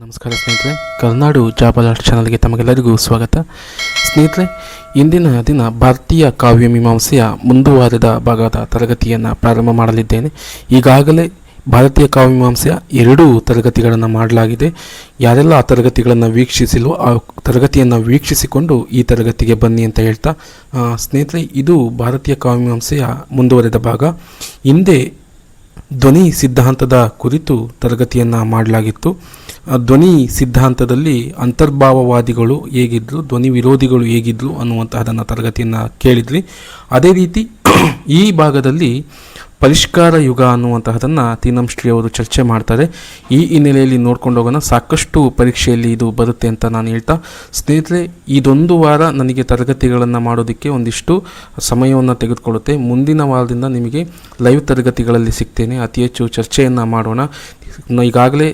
ನಮಸ್ಕಾರ ಸ್ನೇಹಿತರೆ, Karnadu job alert ಚಾನಲ್ಗೆ ತಮಗೆಲ್ಲರಿಗೂ ಸ್ವಾಗತ. ಸ್ನೇಹಿತರೆ, ಇಂದಿನ ದಿನ ಭಾರತೀಯ ಕಾವ್ಯ ಮೀಮಾಂಸೆಯ ಮುಂದುವರೆದ ಭಾಗದ ತರಗತಿಯನ್ನು ಪ್ರಾರಂಭ ಮಾಡಲಿದ್ದೇನೆ. ಈಗಾಗಲೇ ಭಾರತೀಯ ಕಾವ್ಯ ಮೀಮಾಂಸೆಯ 2 ತರಗತಿಗಳನ್ನು ಮಾಡಲಾಗಿದೆ. ಯಾರೆಲ್ಲ ಆ ತರಗತಿಗಳನ್ನು ವೀಕ್ಷಿಸಿಲ್ವೋ ಆ ತರಗತಿಯನ್ನು ವೀಕ್ಷಿಸಿಕೊಂಡು ಈ ತರಗತಿಗೆ ಬನ್ನಿ ಅಂತ ಹೇಳ್ತಾ, ಸ್ನೇಹಿತರೆ, ಇದು ಭಾರತೀಯ ಕಾವ್ಯ ಮೀಮಾಂಸೆಯ ಮುಂದುವರೆದ ಭಾಗ. ಹಿಂದೆ ಧ್ವನಿ ಸಿದ್ಧಾಂತದ ಕುರಿತು ತರಗತಿಯನ್ನು ಮಾಡಲಾಗಿತ್ತು. ಧ್ವನಿ ಸಿದ್ಧಾಂತದಲ್ಲಿ ಅಂತರ್ಭಾವವಾದಿಗಳು ಹೇಗಿದ್ದರು, ಧ್ವನಿ ವಿರೋಧಿಗಳು ಹೇಗಿದ್ದರು ಅನ್ನುವಂತಹದನ್ನು ತರಗತಿಯನ್ನು ಕೇಳಿದ್ರಿ. ಅದೇ ರೀತಿ ಈ ಭಾಗದಲ್ಲಿ ಪರಿಷ್ಕಾರ ಯುಗ ಅನ್ನುವಂತಹದನ್ನು ತೀನಂಶ್ರೀ ಅವರು ಚರ್ಚೆ ಮಾಡ್ತಾರೆ. ಈ ಹಿನ್ನೆಲೆಯಲ್ಲಿ ನೋಡ್ಕೊಂಡು ಹೋಗೋಣ. ಸಾಕಷ್ಟು ಪರೀಕ್ಷೆಯಲ್ಲಿ ಇದು ಬರುತ್ತೆ ಅಂತ ನಾನು ಹೇಳ್ತಾ, ಸ್ನೇಹಿತರೆ, ಇದೊಂದು ವಾರ ನನಗೆ ತರಗತಿಗಳನ್ನು ಮಾಡೋದಕ್ಕೆ ಒಂದಿಷ್ಟು ಸಮಯವನ್ನು ತೆಗೆದುಕೊಳ್ಳುತ್ತೆ. ಮುಂದಿನ ವಾರದಿಂದ ನಿಮಗೆ ಲೈವ್ ತರಗತಿಗಳಲ್ಲಿ ಸಿಗ್ತೇನೆ. ಅತಿ ಹೆಚ್ಚು ಚರ್ಚೆಯನ್ನು ಮಾಡೋಣ. ಈಗಾಗಲೇ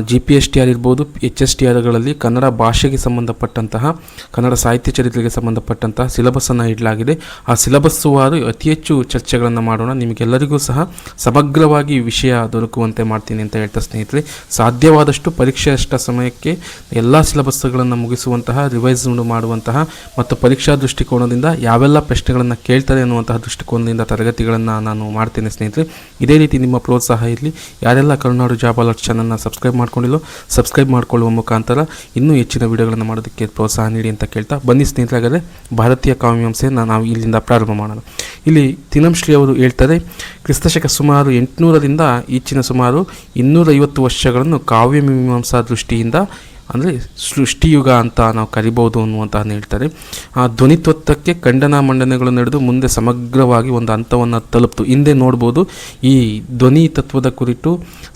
GPSTR ಇರ್ಬೋದು, HSTRಗಳಲ್ಲಿ ಕನ್ನಡ ಭಾಷೆಗೆ ಸಂಬಂಧಪಟ್ಟಂತಹ, ಕನ್ನಡ ಸಾಹಿತ್ಯ ಚರಿತ್ರೆಗೆ ಸಂಬಂಧಪಟ್ಟಂತಹ ಸಿಲೆಬಸ್ಸನ್ನು ಇಡಲಾಗಿದೆ. ಆ ಸಿಲೆಬಸ್ಸು ವಾರು ಅತಿ ಹೆಚ್ಚು ಚರ್ಚೆಗಳನ್ನು ಮಾಡೋಣ. ನಿಮಗೆಲ್ಲರಿಗೂ ಸಹ ಸಮಗ್ರವಾಗಿ ವಿಷಯ ದೊರಕುವಂತೆ ಮಾಡ್ತೀನಿ ಅಂತ ಹೇಳ್ತಾ, ಸ್ನೇಹಿತರೆ, ಸಾಧ್ಯವಾದಷ್ಟು ಪರೀಕ್ಷೆಯಷ್ಟ ಸಮಯಕ್ಕೆ ಎಲ್ಲ ಸಿಲೆಬಸ್ಗಳನ್ನು ಮುಗಿಸುವಂತಹ, ರಿವೈಸ್ ಮಾಡುವಂತಹ ಮತ್ತು ಪರೀಕ್ಷಾ ದೃಷ್ಟಿಕೋನದಿಂದ ಯಾವೆಲ್ಲ ಪ್ರಶ್ನೆಗಳನ್ನು ಕೇಳ್ತಾರೆ ಅನ್ನುವಂತಹ ದೃಷ್ಟಿಕೋನದಿಂದ ತರಗತಿಗಳನ್ನು ನಾನು ಮಾಡ್ತೇನೆ. ಸ್ನೇಹಿತರೆ, ಇದೇ ರೀತಿ ನಿಮ್ಮ ಪ್ರೋತ್ಸಾಹ ಇರಲಿ. ಯಾರೆಲ್ಲ ಕರ್ನಾಡು ಜಾಬ್ ಅಲರ್ಟ್ ಚಾನಲ್ನ ಮಾಡ್ಕೊಂಡಿಲ್ಲೋ ಸಬ್ಸ್ಕ್ರೈಬ್ ಮಾಡಿಕೊಳ್ಳುವ ಮುಖಾಂತರ ಇನ್ನೂ ಹೆಚ್ಚಿನ ವಿಡಿಯೋಗಳನ್ನು ಮಾಡೋದಕ್ಕೆ ಪ್ರೋತ್ಸಾಹ ನೀಡಿ ಅಂತ ಕೇಳ್ತಾ, ಬನ್ನಿ ಸ್ನೇಹಿತರೆ, ಹಾಗಾದರೆ ಭಾರತೀಯ ಕಾವ್ಯ ಮೀಮಾಂಸೆಯನ್ನು ನಾವು ಇಲ್ಲಿಂದ ಪ್ರಾರಂಭ ಮಾಡೋಣ. ಇಲ್ಲಿ ತೀನಂಶ್ರೀ ಅವರು ಹೇಳ್ತಾರೆ, ಕ್ರಿಸ್ತಶಕ ಸುಮಾರು 800ರಿಂದ ಈಚಿನ ಸುಮಾರು 250 ವರ್ಷಗಳನ್ನು ಕಾವ್ಯ ಮೀಮಾಂಸಾ ದೃಷ್ಟಿಯಿಂದ, ಅಂದರೆ ಸೃಷ್ಟಿಯುಗ ಅಂತ ನಾವು ಕರಿಬೋದು ಅನ್ನುವಂತಹನ್ನು ಹೇಳ್ತಾರೆ. ಆ ಧ್ವನಿತ್ವಕ್ಕೆ ಖಂಡನ ಮಂಡನೆಗಳು ನಡೆದು ಮುಂದೆ ಸಮಗ್ರವಾಗಿ ಒಂದು ಹಂತವನ್ನು ತಲುಪ್ತು. ಹಿಂದೆ ನೋಡ್ಬೋದು, ಈ ಧ್ವನಿ ತತ್ವದ ಕುರಿತು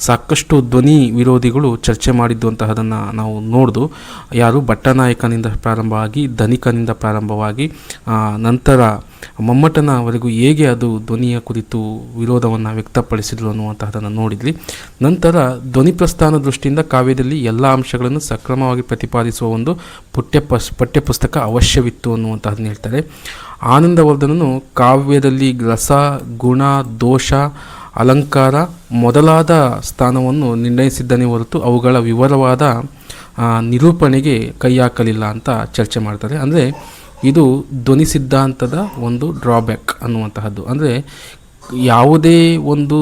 ಸಾಕಷ್ಟು ಧ್ವನಿ ವಿರೋಧಿಗಳು ಚರ್ಚೆ ಮಾಡಿದ್ದು ಅಂತಹದನ್ನು ನಾವು ನೋಡ್ದು. ಯಾರು ಭಟ್ಟನಾಯಕನಿಂದ ಪ್ರಾರಂಭವಾಗಿ, ಧನಿಕನಿಂದ ಪ್ರಾರಂಭವಾಗಿ ನಂತರ ಮಮ್ಮಟನವರೆಗೂ ಹೇಗೆ ಅದು ಧ್ವನಿಯ ಕುರಿತು ವಿರೋಧವನ್ನು ವ್ಯಕ್ತಪಡಿಸಿದ್ರು ಅನ್ನುವಂತಹದನ್ನು ನೋಡಿದ್ವಿ. ನಂತರ ಧ್ವನಿ ಪ್ರಸ್ಥಾನ ದೃಷ್ಟಿಯಿಂದ ಕಾವ್ಯದಲ್ಲಿ ಎಲ್ಲ ಅಂಶಗಳನ್ನು ಸಕ್ರಮವಾಗಿ ಪ್ರತಿಪಾದಿಸುವ ಒಂದು ಪಠ್ಯಪುಸ್ತಕ ಅವಶ್ಯವಿತ್ತು ಅನ್ನುವಂತಹದನ್ನು ಹೇಳ್ತಾರೆ. ಆನಂದವರ್ಧನನು ಕಾವ್ಯದಲ್ಲಿ ರಸ, ಗುಣ, ದೋಷ, ಅಲಂಕಾರ ಮೊದಲಾದ ಸ್ಥಾನವನ್ನು ನಿರ್ಣಯಿಸಿದ್ದನೇ ಹೊರತು ಅವುಗಳ ವಿವರವಾದ ನಿರೂಪಣೆಗೆ ಕೈ ಹಾಕಲಿಲ್ಲ ಅಂತ ಚರ್ಚೆ ಮಾಡ್ತಾರೆ. ಅಂದರೆ ಇದು ಧ್ವನಿ ಸಿದ್ಧಾಂತದ ಒಂದು ಡ್ರಾಬ್ಯಾಕ್ ಅನ್ನುವಂತಹದ್ದು. ಅಂದರೆ ಯಾವುದೇ ಒಂದು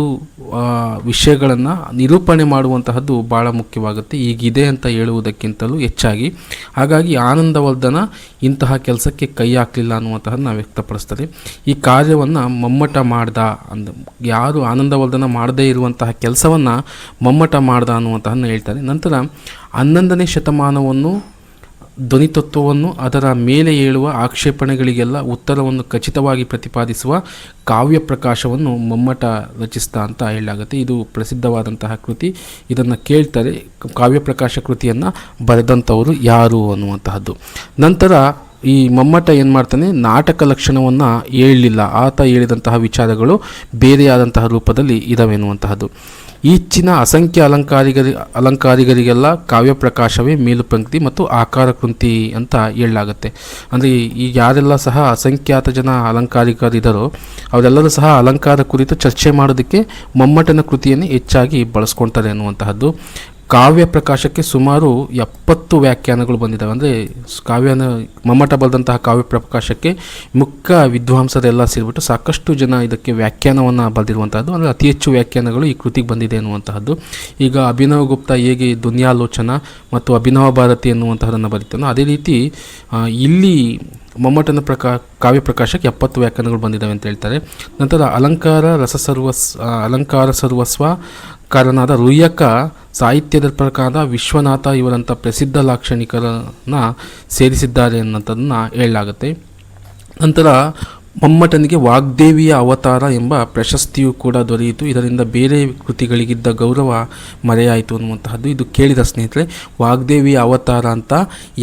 ವಿಷಯಗಳನ್ನು ನಿರೂಪಣೆ ಮಾಡುವಂತಹದ್ದು ಭಾಳ ಮುಖ್ಯವಾಗುತ್ತೆ, ಈಗಿದೆ ಅಂತ ಹೇಳುವುದಕ್ಕಿಂತಲೂ ಹೆಚ್ಚಾಗಿ. ಹಾಗಾಗಿ ಆನಂದವರ್ಧನ ಇಂತಹ ಕೆಲಸಕ್ಕೆ ಕೈ ಹಾಕಲಿಲ್ಲ ಅನ್ನುವಂತಹದ್ದು ನಾವು ವ್ಯಕ್ತಪಡಿಸ್ತಾರೆ. ಈ ಕಾರ್ಯವನ್ನು ಮಮ್ಮಟ ಮಾಡ್ದ, ಯಾರು ಆನಂದವರ್ಧನ ಮಾಡದೇ ಇರುವಂತಹ ಕೆಲಸವನ್ನು ಮಮ್ಮಟ ಮಾಡ್ದ ಅನ್ನುವಂತಹನ್ನು ಹೇಳ್ತಾರೆ. ನಂತರ 11ನೇ ಶತಮಾನವನ್ನು, ಧ್ವನಿತತ್ವವನ್ನು, ಅದರ ಮೇಲೆ ಹೇಳುವ ಆಕ್ಷೇಪಣೆಗಳಿಗೆಲ್ಲ ಉತ್ತರವನ್ನು ಖಚಿತವಾಗಿ ಪ್ರತಿಪಾದಿಸುವ ಕಾವ್ಯ ಪ್ರಕಾಶವನ್ನು ಮಮ್ಮಟ ರಚಿಸ್ತಾ ಅಂತ ಹೇಳಲಾಗುತ್ತೆ. ಇದು ಪ್ರಸಿದ್ಧವಾದಂತಹ ಕೃತಿ. ಇದನ್ನು ಕೇಳ್ತಾರೆ, ಕಾವ್ಯ ಪ್ರಕಾಶ ಕೃತಿಯನ್ನು ಬರೆದಂಥವರು ಯಾರು ಅನ್ನುವಂತಹದ್ದು. ನಂತರ ಈ ಮಮ್ಮಟ ಏನು ಮಾಡ್ತಾನೆ, ನಾಟಕ ಲಕ್ಷಣವನ್ನು ಹೇಳಲಿಲ್ಲ. ಆತ ಹೇಳಿದಂತಹ ವಿಚಾರಗಳು ಬೇರೆಯಾದಂತಹ ರೂಪದಲ್ಲಿ ಇದಾವೆ ಎನ್ನುವಂತಹದ್ದು. ಈಚಿನ ಅಸಂಖ್ಯ ಅಲಂಕಾರಿಗರಿಗೆಲ್ಲ ಕಾವ್ಯ ಪ್ರಕಾಶವೇ ಮೇಲುಪಂಕ್ತಿ ಮತ್ತು ಆಕಾರ ಕೃತಿ ಅಂತ ಹೇಳಲಾಗುತ್ತೆ. ಅಂದರೆ ಈಗ ಯಾರೆಲ್ಲ ಸಹ ಅಸಂಖ್ಯಾತ ಜನ ಅಲಂಕಾರಿಕರಿದ್ದಾರೋ ಅವರೆಲ್ಲರೂ ಸಹ ಅಲಂಕಾರ ಕುರಿತು ಚರ್ಚೆ ಮಾಡೋದಕ್ಕೆ ಮಮ್ಮಟನ ಕೃತಿಯನ್ನು ಹೆಚ್ಚಾಗಿ ಬಳಸ್ಕೊಳ್ತಾರೆ ಅನ್ನುವಂತಹದ್ದು. ಕಾವ್ಯ ಪ್ರಕಾಶಕ್ಕೆ ಸುಮಾರು 70 ವ್ಯಾಖ್ಯಾನಗಳು ಬಂದಿದ್ದಾವೆ. ಅಂದರೆ ಮಮ್ಮಟ ಬರೆದಂತಹ ಕಾವ್ಯ ಪ್ರಕಾಶಕ್ಕೆ ಮುಖ್ಯ ವಿದ್ವಾಂಸರೆಲ್ಲ ಸೇರಿಬಿಟ್ಟು ಸಾಕಷ್ಟು ಜನ ಇದಕ್ಕೆ ವ್ಯಾಖ್ಯಾನವನ್ನು ಬರೆದಿರುವಂತಹದ್ದು. ಅಂದರೆ ಅತಿ ಹೆಚ್ಚು ವ್ಯಾಖ್ಯಾನಗಳು ಈ ಕೃತಿಗೆ ಬಂದಿದೆ ಅನ್ನುವಂತಹದ್ದು. ಈಗ ಅಭಿನವ ಗುಪ್ತ ಹೇಗೆ ದುನ್ಯಾಲೋಚನ ಮತ್ತು ಅಭಿನವ ಭಾರತಿ ಎನ್ನುವಂತಹದನ್ನು ಬರೀತಾನೋ, ಅದೇ ರೀತಿ ಇಲ್ಲಿ ಮಮ್ಮಟನ ಕಾವ್ಯ ಪ್ರಕಾಶಕ್ಕೆ 70 ವ್ಯಾಖ್ಯಾನಗಳು ಬಂದಿದ್ದಾವೆ ಅಂತ ಹೇಳ್ತಾರೆ. ನಂತರ ಅಲಂಕಾರ ಸರ್ವಸ್ವ ಕಾರನಾದ ರುಯ್ಯಕ, ಸಾಹಿತ್ಯದ ಪ್ರಕಾರ ವಿಶ್ವನಾಥ ಇವರಂಥ ಪ್ರಸಿದ್ಧ ಲಾಕ್ಷಣಿಕರನ್ನು ಸೇರಿಸಿದ್ದಾರೆ ಅನ್ನೋದನ್ನು ಹೇಳಲಾಗುತ್ತೆ. ನಂತರ ಮಮ್ಮಟನಿಗೆ ವಾಗ್ದೇವಿಯ ಅವತಾರ ಎಂಬ ಪ್ರಶಸ್ತಿಯು ಕೂಡ ದೊರೆಯಿತು. ಇದರಿಂದ ಬೇರೆ ಕೃತಿಗಳಿಗಿದ್ದ ಗೌರವ ಮರೆಯಾಯಿತು ಅನ್ನುವಂತಹದ್ದು. ಇದು ಕೇಳಿದ ಸ್ನೇಹಿತರೆ, ವಾಗ್ದೇವಿಯ ಅವತಾರ ಅಂತ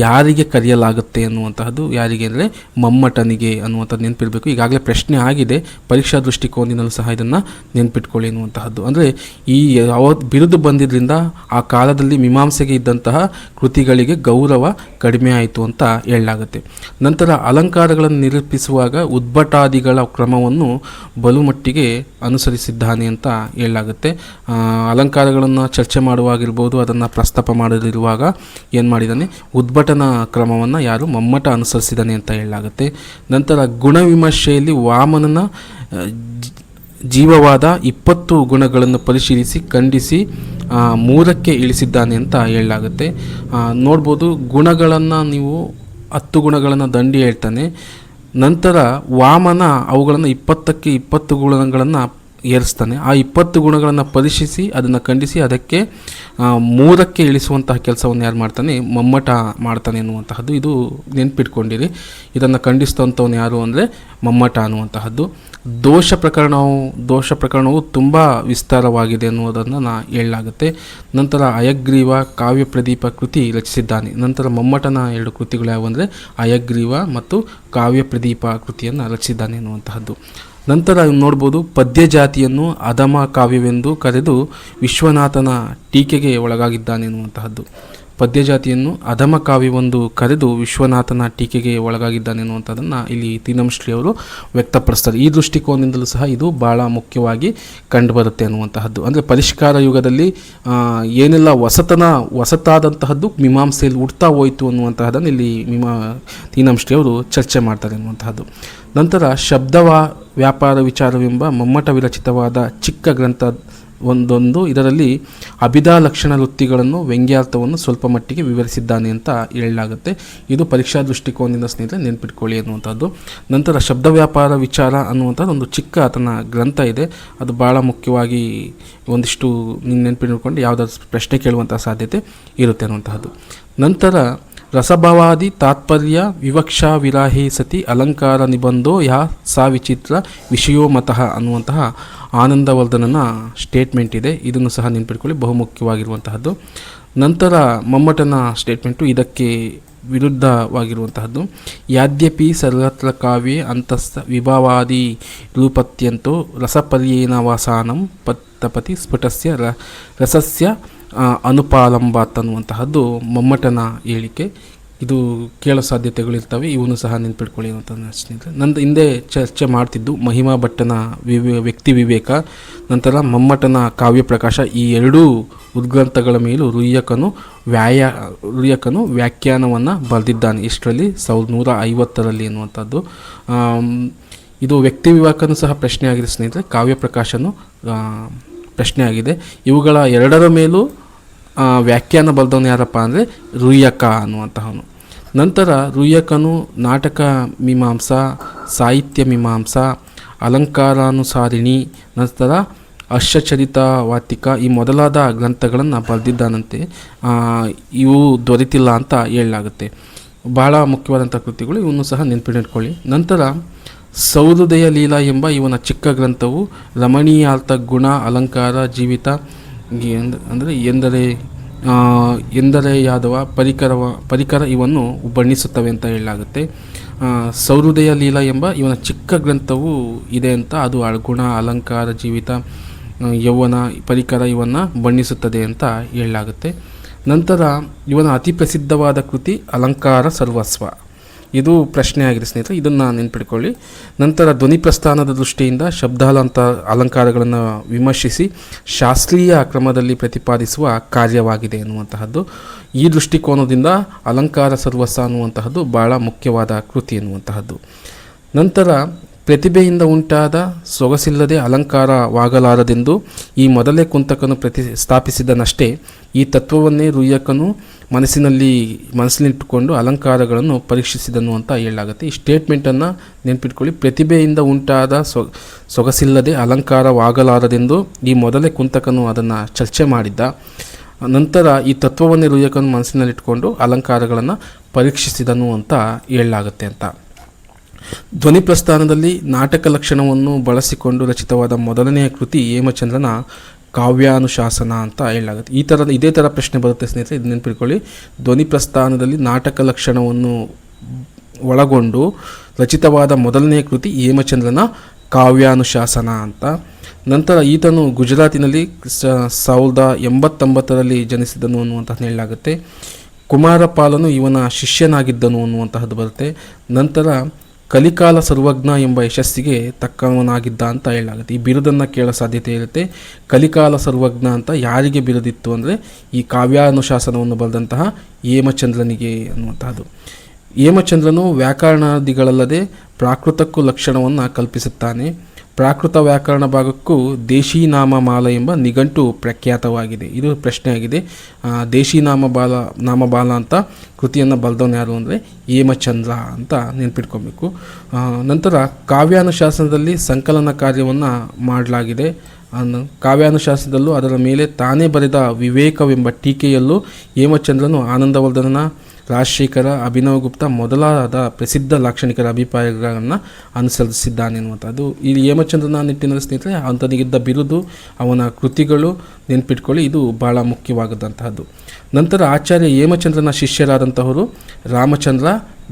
ಯಾರಿಗೆ ಕರೆಯಲಾಗುತ್ತೆ ಅನ್ನುವಂತಹದ್ದು, ಯಾರಿಗೆ ಅಂದರೆ ಮಮ್ಮಟನಿಗೆ ಅನ್ನುವಂಥದ್ದು ನೆನಪಿಡಬೇಕು. ಈಗಾಗಲೇ ಪ್ರಶ್ನೆ ಆಗಿದೆ, ಪರೀಕ್ಷಾ ದೃಷ್ಟಿಕೋನದಿಂದಲೂ ಸಹ ಇದನ್ನು ನೆನಪಿಟ್ಕೊಳ್ಳಿ ಅನ್ನುವಂತಹದ್ದು. ಅಂದರೆ ಈ ಬಿರುದು ಬಂದಿದ್ದರಿಂದ ಆ ಕಾಲದಲ್ಲಿ ಮೀಮಾಂಸೆಗೆ ಇದ್ದಂತಹ ಕೃತಿಗಳಿಗೆ ಗೌರವ ಕಡಿಮೆ ಆಯಿತು ಅಂತ ಹೇಳಲಾಗುತ್ತೆ. ನಂತರ ಅಲಂಕಾರಗಳನ್ನು ನಿರೂಪಿಸುವಾಗ ಉದ್ಭಟ ಉದ್ಭಟಾದಿಗಳ ಕ್ರಮವನ್ನು ಬಲುಮಟ್ಟಿಗೆ ಅನುಸರಿಸಿದ್ದಾನೆ ಅಂತ ಹೇಳಲಾಗುತ್ತೆ. ಅಲಂಕಾರಗಳನ್ನು ಚರ್ಚೆ ಮಾಡುವಾಗಿರ್ಬೋದು, ಅದನ್ನು ಪ್ರಸ್ತಾಪ ಮಾಡದಿರುವಾಗ ಏನು ಮಾಡಿದ್ದಾನೆ, ಉದ್ಭಟನ ಕ್ರಮವನ್ನು ಯಾರು ಮಮ್ಮಟ ಅನುಸರಿಸಿದ್ದಾನೆ ಅಂತ ಹೇಳಲಾಗುತ್ತೆ. ನಂತರ ಗುಣವಿಮರ್ಶೆಯಲ್ಲಿ ವಾಮನನ ಜೀವವಾದ 20 ಗುಣಗಳನ್ನು ಪರಿಶೀಲಿಸಿ ಖಂಡಿಸಿ 3ಕ್ಕೆ ಇಳಿಸಿದ್ದಾನೆ ಅಂತ ಹೇಳಲಾಗುತ್ತೆ. ನೋಡ್ಬೋದು, ಗುಣಗಳನ್ನು ನೀವು 10 ಗುಣಗಳನ್ನು ದಂಡಿ ಹೇಳ್ತಾನೆ. ನಂತರ ವಾಮನ ಅವುಗಳನ್ನು 20ಕ್ಕೆ 20 ಗುಣಗಳನ್ನು ಏರಿಸ್ತಾನೆ. ಆ 20 ಗುಣಗಳನ್ನು ಪರಿಶೀಲಿಸಿ ಅದನ್ನು ಖಂಡಿಸಿ ಅದಕ್ಕೆ 3ಕ್ಕೆ ಇಳಿಸುವಂತಹ ಕೆಲಸವನ್ನು ಯಾರು ಮಾಡ್ತಾನೆ, ಮಮ್ಮಟ ಮಾಡ್ತಾನೆ ಅನ್ನುವಂತಹದ್ದು. ಇದು ನೆನ್ಪಿಟ್ಕೊಂಡಿರಿ. ಇದನ್ನು ಖಂಡಿಸ್ತಂಥವನು ಯಾರು ಅಂದರೆ ಮಮ್ಮಟ ಅನ್ನುವಂತಹದ್ದು. ದೋಷ ಪ್ರಕರಣವು ತುಂಬ ವಿಸ್ತಾರವಾಗಿದೆ ಅನ್ನುವುದನ್ನು ಹೇಳಲಾಗುತ್ತೆ. ನಂತರ ಹಯಗ್ರೀವ ಕಾವ್ಯ ಪ್ರದೀಪ ಕೃತಿ ರಚಿಸಿದ್ದಾನೆ. ನಂತರ ಮಮ್ಮಟನ 2 ಕೃತಿಗಳು ಯಾವುವು ಅಂದರೆ ಹಯಗ್ರೀವ ಮತ್ತು ಕಾವ್ಯ ಪ್ರದೀಪ ಕೃತಿಯನ್ನು ರಚಿಸಿದ್ದಾನೆ ಅನ್ನುವಂತಹದ್ದು. ನಂತರ ನೋಡ್ಬೋದು, ಪದ್ಯ ಜಾತಿಯನ್ನು ಅಧಮ ಕಾವ್ಯವೆಂದು ಕರೆದು ವಿಶ್ವನಾಥನ ಟೀಕೆಗೆ ಒಳಗಾಗಿದ್ದಾನೆ ಎನ್ನುವಂತಹದ್ದು. ಪದ್ಯ ಜಾತಿಯನ್ನು ಅಧಮ ಕಾವ್ಯವೊಂದು ಕರೆದು ವಿಶ್ವನಾಥನ ಟೀಕೆಗೆ ಒಳಗಾಗಿದ್ದಾನೆ ಎನ್ನುವಂಥದ್ದನ್ನು ಇಲ್ಲಿ ತೀನಂಶ್ರೀ ಅವರು ವ್ಯಕ್ತಪಡಿಸ್ತಾರೆ. ಈ ದೃಷ್ಟಿಕೋನದಿಂದಲೂ ಸಹ ಇದು ಭಾಳ ಮುಖ್ಯವಾಗಿ ಕಂಡುಬರುತ್ತೆ ಅನ್ನುವಂತಹದ್ದು. ಅಂದರೆ ಪರಿಷ್ಕಾರ ಯುಗದಲ್ಲಿ ಏನೆಲ್ಲ ಹೊಸತಾದಂತಹದ್ದು ಮೀಮಾಂಸೆಯಲ್ಲಿ ಹುಡ್ತಾ ಹೋಯಿತು ಅನ್ನುವಂತಹದ್ದನ್ನು ಇಲ್ಲಿ ತೀನಂಶ್ರೀ ಅವರು ಚರ್ಚೆ ಮಾಡ್ತಾರೆ ಅನ್ನುವಂತಹದ್ದು. ನಂತರ ವ್ಯಾಪಾರ ವಿಚಾರವೆಂಬ ಮಮ್ಮಟ ವಿರಚಿತವಾದ ಚಿಕ್ಕ ಗ್ರಂಥ ಒಂದೊಂದು. ಇದರಲ್ಲಿ ಅಭಿಧಾ ಲಕ್ಷಣ ವೃತ್ತಿಗಳನ್ನು ವ್ಯಂಗ್ಯಾರ್ಥವನ್ನು ಸ್ವಲ್ಪ ಮಟ್ಟಿಗೆ ವಿವರಿಸಿದ್ದಾನೆ ಅಂತ ಹೇಳಲಾಗುತ್ತೆ. ಇದು ಪರೀಕ್ಷಾ ದೃಷ್ಟಿಕೋನದಿಂದ ಸ್ನೇಹಿತರೆ ನೆನ್ಪಿಟ್ಕೊಳ್ಳಿ ಅನ್ನುವಂಥದ್ದು. ನಂತರ ಶಬ್ದ ವ್ಯಾಪಾರ ವಿಚಾರ ಅನ್ನುವಂಥದ್ದು ಒಂದು ಚಿಕ್ಕ ಆತನ ಗ್ರಂಥ ಇದೆ. ಅದು ಭಾಳ ಮುಖ್ಯವಾಗಿ ಒಂದಿಷ್ಟು ನೆನ್ಪಿಟ್ಕೊಂಡು ಯಾವುದಾದ್ರು ಪ್ರಶ್ನೆ ಕೇಳುವಂಥ ಸಾಧ್ಯತೆ ಇರುತ್ತೆ ಅನ್ನುವಂತಹದ್ದು. ನಂತರ ರಸಭವಾದಿ ತಾತ್ಪರ್ಯ ವಿವಕ್ಷಾ ವಿರಾಹಿ ಸತಿ ಅಲಂಕಾರ ನಿಬಂಧೋ ಯಾ ಸಾ ವಿಚಿತ್ರ ವಿಷಯೋ ಮತಃ ಅನ್ನುವಂತಹ ಆನಂದವರ್ಧನನ ಸ್ಟೇಟ್ಮೆಂಟ್ ಇದೆ. ಇದನ್ನು ಸಹ ನೆನ್ಪಿಟ್ಕೊಳ್ಳಿ, ಬಹುಮುಖ್ಯವಾಗಿರುವಂತಹದ್ದು. ನಂತರ ಮಮ್ಮಟನ ಸ್ಟೇಟ್ಮೆಂಟು ಇದಕ್ಕೆ ವಿರುದ್ಧವಾಗಿರುವಂತಹದ್ದು. ಯಾದ್ಯಪಿ ಸರ್ವತ್ರ ಕಾವ್ಯೆ ಅಂತಸ್ಥ ವಿಭಾವಾದಿ ರೂಪತ್ಯಂತೋ ರಸಪರ್ಯೇನವಸಾನಂ ಪತ್ತಪತಿ ಸ್ಫುಟಸ್ಯ ರಸಸ್ಯ ಅನುಪಾಲಂಬಾತ್ ಅನ್ನುವಂತಹದ್ದು ಮಮ್ಮಟನ ಹೇಳಿಕೆ. ಇದು ಕೇಳೋ ಸಾಧ್ಯತೆಗಳಿರ್ತವೆ, ಇವನು ಸಹ ನೆನ್ಪಿಟ್ಕೊಳ್ಳಿ ಅಂತ ಹಿಂದೆ ಚರ್ಚೆ ಮಾಡ್ತಿದ್ದು ಮಹಿಮಾ ಭಟ್ಟನ ವ್ಯಕ್ತಿ ವಿವೇಕ, ನಂತರ ಮಮ್ಮಟನ ಕಾವ್ಯ ಪ್ರಕಾಶ. ಈ 2 ಉದ್ಗ್ರಂಥಗಳ ಮೇಲೂ ರುಯ್ಯಕನು ವ್ಯಾಖ್ಯಾನವನ್ನು ಬರೆದಿದ್ದಾನೆ. ಇಷ್ಟರಲ್ಲಿ 1150ರಲ್ಲಿ ಅನ್ನುವಂಥದ್ದು. ಇದು ವ್ಯಕ್ತಿ ವಿವೇಕನೂ ಸಹ ಪ್ರಶ್ನೆ ಆಗಿದೆ ಸ್ನೇಹಿತರೆ, ಕಾವ್ಯ ಪ್ರಕಾಶನು ಪ್ರಶ್ನೆ ಆಗಿದೆ. ಇವುಗಳ 2ರ ಮೇಲೂ ವ್ಯಾಖ್ಯಾನ ಬರೆದವನು ಯಾರಪ್ಪ ಅಂದರೆ ರುಯ್ಯಕ ಅನ್ನುವಂತಹವನು. ನಂತರ ರುಯ್ಯಕನು ನಾಟಕ ಮೀಮಾಂಸಾ, ಸಾಹಿತ್ಯ ಮೀಮಾಂಸಾ, ಅಲಂಕಾರಾನುಸಾರಿಣಿ, ನಂತರ ಅಶ್ವಚರಿತ ವಾತಿಕ ಈ ಮೊದಲಾದ ಗ್ರಂಥಗಳನ್ನು ಬರೆದಿದ್ದಾನಂತೆ. ಇವು ದೊರೆತಿಲ್ಲ ಅಂತ ಹೇಳಲಾಗುತ್ತೆ. ಬಹಳ ಮುಖ್ಯವಾದಂಥ ಕೃತಿಗಳು, ಇವನ್ನು ಸಹ ನೆನಪಿಟ್ಕೊಳ್ಳಿ. ನಂತರ ಸೌಹೃದಯ ಲೀಲಾ ಎಂಬ ಇವನ ಚಿಕ್ಕ ಗ್ರಂಥವು ರಮಣೀಯಾರ್ಥ ಗುಣ ಅಲಂಕಾರ ಜೀವಿತ ಅಂದರೆ ಎಂದರೆ ಯಾದವ ಪರಿಕರ ಇವನ್ನು ಬಣ್ಣಿಸುತ್ತವೆ ಅಂತ ಹೇಳಲಾಗುತ್ತೆ. ಸೌಹೃದಯ ಲೀಲಾ ಎಂಬ ಇವನ ಚಿಕ್ಕ ಗ್ರಂಥವು ಇದೆ ಅಂತ, ಅದು ಗುಣ ಅಲಂಕಾರ ಜೀವಿತ ಯೌವನ ಪರಿಕರ ಇವನ್ನು ಬಣ್ಣಿಸುತ್ತದೆ ಅಂತ ಹೇಳಲಾಗುತ್ತೆ. ನಂತರ ಇವನ ಅತಿ ಪ್ರಸಿದ್ಧವಾದ ಕೃತಿ ಅಲಂಕಾರ ಸರ್ವಸ್ವ. ಇದು ಪ್ರಶ್ನೆ ಆಗಿದೆ ಸ್ನೇಹಿತರೆ, ಇದನ್ನು ನೆನ್ಪಿಟ್ಕೊಳ್ಳಿ. ನಂತರ ಧ್ವನಿ ಪ್ರಸ್ಥಾನದ ದೃಷ್ಟಿಯಿಂದ ಅಲಂಕಾರಗಳನ್ನು ವಿಮರ್ಶಿಸಿ ಶಾಸ್ತ್ರೀಯ ಕ್ರಮದಲ್ಲಿ ಪ್ರತಿಪಾದಿಸುವ ಕಾರ್ಯವಾಗಿದೆ ಎನ್ನುವಂತಹದ್ದು. ಈ ದೃಷ್ಟಿಕೋನದಿಂದ ಅಲಂಕಾರ ಸರ್ವಸ್ವ ಅನ್ನುವಂತಹದ್ದು ಬಹಳ ಮುಖ್ಯವಾದ ಕೃತಿ ಎನ್ನುವಂತಹದ್ದು. ನಂತರ ಪ್ರತಿಭೆಯಿಂದ ಉಂಟಾದ ಸೊಗಸಿಲ್ಲದೆ ಅಲಂಕಾರವಾಗಲಾರದೆಂದು ಈ ಮೊದಲೇ ಕುಂತಕನು ಸ್ಥಾಪಿಸಿದನಷ್ಟೇ ಈ ತತ್ವವನ್ನೇ ರುಯ್ಯಕನು ಮನಸ್ಸಿನಿಟ್ಟುಕೊಂಡು ಅಲಂಕಾರಗಳನ್ನು ಪರೀಕ್ಷಿಸಿದನು ಅಂತ ಹೇಳಲಾಗುತ್ತೆ. ಈ ಸ್ಟೇಟ್ಮೆಂಟನ್ನು ನೆನ್ಪಿಟ್ಕೊಳ್ಳಿ. ಪ್ರತಿಭೆಯಿಂದ ಉಂಟಾದ ಸೊಗಸಿಲ್ಲದೆ ಅಲಂಕಾರವಾಗಲಾರದೆಂದು ಈ ಮೊದಲೇ ಕುಂತಕನು ಅದನ್ನು ಚರ್ಚೆ ಮಾಡಿದ್ದ. ನಂತರ ಈ ತತ್ವವನ್ನೇ ರುಯ್ಯಕನು ಮನಸ್ಸಿನಲ್ಲಿಟ್ಟುಕೊಂಡು ಅಲಂಕಾರಗಳನ್ನು ಪರೀಕ್ಷಿಸಿದನು ಅಂತ ಹೇಳಲಾಗುತ್ತೆ ಅಂತ. ಧ್ವನಿ ಪ್ರಸ್ಥಾನದಲ್ಲಿ ನಾಟಕ ಲಕ್ಷಣವನ್ನು ಬಳಸಿಕೊಂಡು ರಚಿತವಾದ ಮೊದಲನೆಯ ಕೃತಿ ಹೇಮಚಂದ್ರನ ಕಾವ್ಯಾನುಶಾಸನ ಅಂತ ಹೇಳಲಾಗುತ್ತೆ. ಇದೇ ಥರ ಪ್ರಶ್ನೆ ಬರುತ್ತೆ ಸ್ನೇಹಿತರೆ, ಇದು ನೆನಪಿಟ್ಕೊಳ್ಳಿ. ಧ್ವನಿ ಪ್ರಸ್ಥಾನದಲ್ಲಿ ನಾಟಕ ಲಕ್ಷಣವನ್ನು ಒಳಗೊಂಡು ರಚಿತವಾದ ಮೊದಲನೆಯ ಕೃತಿ ಹೇಮಚಂದ್ರನ ಕಾವ್ಯಾನುಶಾಸನ ಅಂತ. ನಂತರ ಈತನು ಗುಜರಾತಿನಲ್ಲಿ 1089ರಲ್ಲಿ ಜನಿಸಿದನು ಅನ್ನುವಂತ ಹೇಳಲಾಗುತ್ತೆ. ಕುಮಾರಪಾಲನು ಇವನ ಶಿಷ್ಯನಾಗಿದ್ದನು ಅನ್ನುವಂತಹದ್ದು ಬರುತ್ತೆ. ನಂತರ ಕಲಿಕಾಲ ಸರ್ವಜ್ಞ ಎಂಬ ಯಶಸ್ಸಿಗೆ ತಕ್ಕವನಾಗಿದ್ದ ಅಂತ ಹೇಳಲಾಗುತ್ತೆ. ಈ ಬಿರುದನ್ನು ಕೇಳೋ ಸಾಧ್ಯತೆ ಇರುತ್ತೆ. ಕಲಿಕಾಲ ಸರ್ವಜ್ಞ ಅಂತ ಯಾರಿಗೆ ಬಿರುದಿತ್ತು ಅಂದರೆ ಈ ಕಾವ್ಯಾನುಶಾಸನವನ್ನು ಬರೆದಂತಹ ಹೇಮಚಂದ್ರನಿಗೆ ಅನ್ನುವಂತಹದ್ದು. ಹೇಮಚಂದ್ರನು ವ್ಯಾಕರಣಾದಿಗಳಲ್ಲದೆ ಪ್ರಾಕೃತಕ್ಕೂ ಲಕ್ಷಣವನ್ನು ಕಲ್ಪಿಸುತ್ತಾನೆ. ಪ್ರಾಕೃತ ವ್ಯಾಕರಣ ಭಾಗಕ್ಕೂ ದೇಶೀನಾಮಮಾಲ ಎಂಬ ನಿಘಂಟು ಪ್ರಖ್ಯಾತವಾಗಿದೆ. ಇದು ಪ್ರಶ್ನೆ ಆಗಿದೆ. ನಾಮಬಾಲ ಅಂತ ಕೃತಿಯನ್ನು ಬರೆದವನು ಯಾರು ಅಂದರೆ ಹೇಮಚಂದ್ರ ಅಂತ ನೆನ್ಪಿಟ್ಕೊಬೇಕು. ನಂತರ ಕಾವ್ಯಾನುಶಾಸನದಲ್ಲಿ ಸಂಕಲನ ಕಾರ್ಯವನ್ನು ಮಾಡಲಾಗಿದೆ. ಕಾವ್ಯಾನುಶಾಸನದಲ್ಲೂ ಅದರ ಮೇಲೆ ತಾನೇ ಬರೆದ ವಿವೇಕವೆಂಬ ಟೀಕೆಯಲ್ಲೂ ಹೇಮಚಂದ್ರನು ಆನಂದವರ್ಧನನ, ರಾಜಶೇಖರ, ಅಭಿನವಗುಪ್ತ ಮೊದಲಾದ ಪ್ರಸಿದ್ಧ ಲಾಕ್ಷಣಿಕರ ಅಭಿಪ್ರಾಯಗಳನ್ನು ಅನುಸರಿಸಿದ್ದಾನೆ ಅನ್ನುವಂಥದ್ದು. ಈ ಹೇಮಚಂದ್ರನ ನಿಟ್ಟಿನಲ್ಲಿ ಸ್ನೇಹಿತರೆ ಆತನಿಗಿದ್ದ ಬಿರುದು, ಅವನ ಕೃತಿಗಳು ನೆನ್ಪಿಟ್ಕೊಳ್ಳಿ, ಇದು ಭಾಳ ಮುಖ್ಯವಾದಂತಹದ್ದು. ನಂತರ ಆಚಾರ್ಯ ಹೇಮಚಂದ್ರನ ಶಿಷ್ಯರಾದಂತಹವರು ರಾಮಚಂದ್ರ,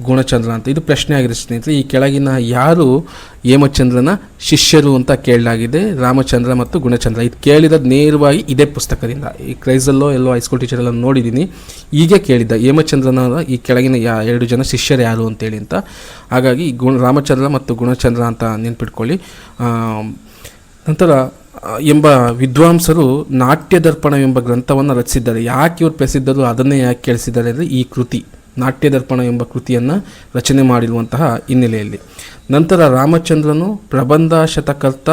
ಗುಣಚಂದ್ರ ಅಂತ. ಇದು ಪ್ರಶ್ನೆ ಆಗಿದೆ ಸ್ನೇಹಿತರೆ. ಈ ಕೆಳಗಿನ ಯಾರು ಹೇಮಚಂದ್ರನ ಶಿಷ್ಯರು ಅಂತ ಕೇಳಲಾಗಿದೆ. ರಾಮಚಂದ್ರ ಮತ್ತು ಗುಣಚಂದ್ರ. ಇದು ಕೇಳಿದ ನೇರವಾಗಿ ಇದೇ ಪುಸ್ತಕದಿಂದ, ಈ ಕ್ರೈಸಲ್ಲೋ ಎಲ್ಲೋ ಹೈಸ್ಕೂಲ್ ಟೀಚರೆಲ್ಲ ನೋಡಿದ್ದೀನಿ. ಹೀಗೆ ಕೇಳಿದ್ದ ಹೇಮಚಂದ್ರನ ಈ ಕೆಳಗಿನ 2 ಜನ ಶಿಷ್ಯರು ಯಾರು ಅಂತೇಳಿ ಅಂತ. ಹಾಗಾಗಿ ರಾಮಚಂದ್ರ ಮತ್ತು ಗುಣಚಂದ್ರ ಅಂತ ನೆನ್ಪಿಟ್ಕೊಳ್ಳಿ. ನಂತರ ಎಂಬ ವಿದ್ವಾಂಸರು ನಾಟ್ಯ ದರ್ಪಣ ಎಂಬ ಗ್ರಂಥವನ್ನು ರಚಿಸಿದ್ದಾರೆ. ಯಾಕೆ ಇವರು ಪ್ರಸಿದ್ಧರು, ಅದನ್ನೇ ಯಾಕೆ ಕೇಳಿಸಿದ್ದಾರೆ ಅಂದರೆ ಈ ಕೃತಿ ನಾಟ್ಯ ದರ್ಪಣ ಎಂಬ ಕೃತಿಯನ್ನು ರಚನೆ ಮಾಡಿರುವಂತಹ ಹಿನ್ನೆಲೆಯಲ್ಲಿ. ನಂತರ ರಾಮಚಂದ್ರನು ಪ್ರಬಂಧ ಶತಕರ್ತ,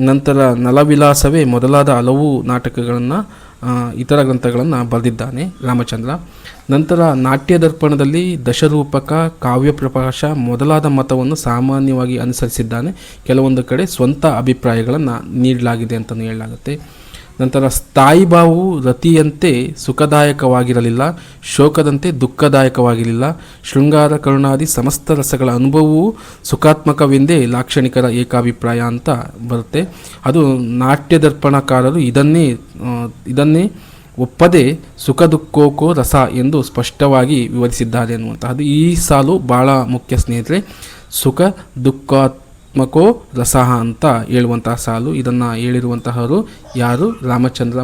ನಂತರ ನಲವಿಲಾಸವೇ ಮೊದಲಾದ ಹಲವು ನಾಟಕಗಳನ್ನು, ಇತರ ಗ್ರಂಥಗಳನ್ನು ಬರೆದಿದ್ದಾನೆ ರಾಮಚಂದ್ರ. ನಂತರ ನಾಟ್ಯ ದರ್ಪಣದಲ್ಲಿ ದಶರೂಪಕ, ಕಾವ್ಯಪ್ರಕಾಶ ಮೊದಲಾದ ಮತವನ್ನು ಸಾಮಾನ್ಯವಾಗಿ ಅನುಸರಿಸಿದ್ದಾನೆ. ಕೆಲವೊಂದು ಕಡೆ ಸ್ವಂತ ಅಭಿಪ್ರಾಯಗಳನ್ನು ನೀಡಲಾಗಿದೆ ಅಂತಲೂ ಹೇಳಲಾಗುತ್ತೆ. ನಂತರ ಸ್ಥಾಯಿಭಾವವು ರತಿಯಂತೆ ಸುಖದಾಯಕವಾಗಿರಲಿಲ್ಲ, ಶೋಕದಂತೆ ದುಃಖದಾಯಕವಾಗಿರಲಿಲ್ಲ. ಶೃಂಗಾರ ಕರುಣಾದಿ ಸಮಸ್ತ ರಸಗಳ ಅನುಭವವು ಸುಖಾತ್ಮಕವೆಂದೇ ಲಾಕ್ಷಣಿಕರ ಏಕಾಭಿಪ್ರಾಯ ಅಂತ ಬರುತ್ತೆ. ಅದು ನಾಟ್ಯ ದರ್ಪಣಕಾರರು ಇದನ್ನೇ ಒಪ್ಪದೆ ಸುಖ ದುಃಖೋಕೋ ರಸ ಎಂದು ಸ್ಪಷ್ಟವಾಗಿ ವಿವರಿಸಿದ್ದಾರೆ ಅನ್ನುವಂತಹದ್ದು. ಈ ಸಾಲು ಭಾಳ ಮುಖ್ಯ ಸ್ನೇಹಿತರೆ. ಸುಖ ದುಃಖಾತ್ಮಕೋ ರಸಃ ಅಂತ ಹೇಳುವಂತಹ ಸಾಲು. ಇದನ್ನು ಹೇಳಿರುವಂತಹವರು ಯಾರು? ರಾಮಚಂದ್ರ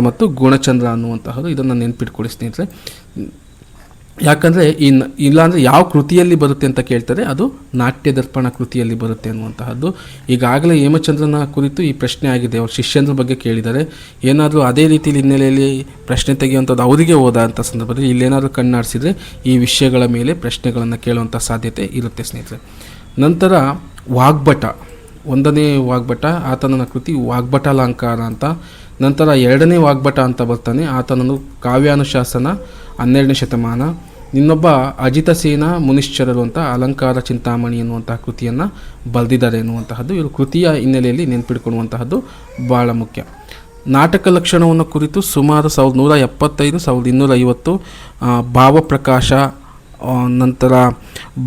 ಮತ್ತು ಗುಣಚಂದ್ರ ಅನ್ನುವಂತಹವರು. ಇದನ್ನು ನೆನ್ಪಿಟ್ಕೊಳ್ಳಿ ಸ್ನೇಹಿತರೆ. ಯಾಕಂದರೆ ಇಲ್ಲಾಂದರೆ ಯಾವ ಕೃತಿಯಲ್ಲಿ ಬರುತ್ತೆ ಅಂತ ಕೇಳ್ತಾರೆ, ಅದು ನಾಟ್ಯ ದರ್ಪಣ ಕೃತಿಯಲ್ಲಿ ಬರುತ್ತೆ ಅನ್ನುವಂತಹದ್ದು. ಈಗಾಗಲೇ ಹೇಮಚಂದ್ರನ ಕುರಿತು ಈ ಪ್ರಶ್ನೆ ಆಗಿದೆ. ಅವ್ರ ಶಿಷ್ಯಂದ್ರ ಬಗ್ಗೆ ಕೇಳಿದ್ದಾರೆ. ಏನಾದರೂ ಅದೇ ರೀತಿಯಲ್ಲಿ ಹಿನ್ನೆಲೆಯಲ್ಲಿ ಪ್ರಶ್ನೆ ತೆಗೆಯುವಂಥದ್ದು ಅವರಿಗೆ ಹೋದಂಥ ಸಂದರ್ಭದಲ್ಲಿ ಇಲ್ಲೇನಾದರೂ ಕಣ್ಣಾಡಿಸಿದರೆ ಈ ವಿಷಯಗಳ ಮೇಲೆ ಪ್ರಶ್ನೆಗಳನ್ನು ಕೇಳುವಂಥ ಸಾಧ್ಯತೆ ಇರುತ್ತೆ ಸ್ನೇಹಿತರೆ. ನಂತರ ವಾಗ್ಭಟ, 1ನೇ ವಾಗ್ಭಟ, ಆತನ ಕೃತಿ ವಾಗ್ಭಟಾಲಂಕಾರ ಅಂತ. ನಂತರ 2ನೇ ವಾಗ್ಭಟ ಅಂತ ಬರ್ತಾನೆ, ಆತನನ್ನು ಕಾವ್ಯಾನುಶಾಸನ 12ನೇ ಶತಮಾನ. ಇನ್ನೊಬ್ಬ ಅಜಿತಸೇನ ಮುನಿಶ್ಚರರು ಅಂತ ಅಲಂಕಾರ ಚಿಂತಾಮಣಿ ಎನ್ನುವಂಥ ಕೃತಿಯನ್ನು ಬರೆದಿದ್ದಾರೆ ಎನ್ನುವಂತಹದ್ದು. ಇವರು ಕೃತಿಯ ಹಿನ್ನೆಲೆಯಲ್ಲಿ ನೆನ್ಪಿಟ್ಕೊಳ್ಳುವಂತಹದ್ದು ಭಾಳ ಮುಖ್ಯ. ನಾಟಕ ಲಕ್ಷಣವನ್ನು ಕುರಿತು ಸುಮಾರು 1175 1250 ಭಾವಪ್ರಕಾಶ, ನಂತರ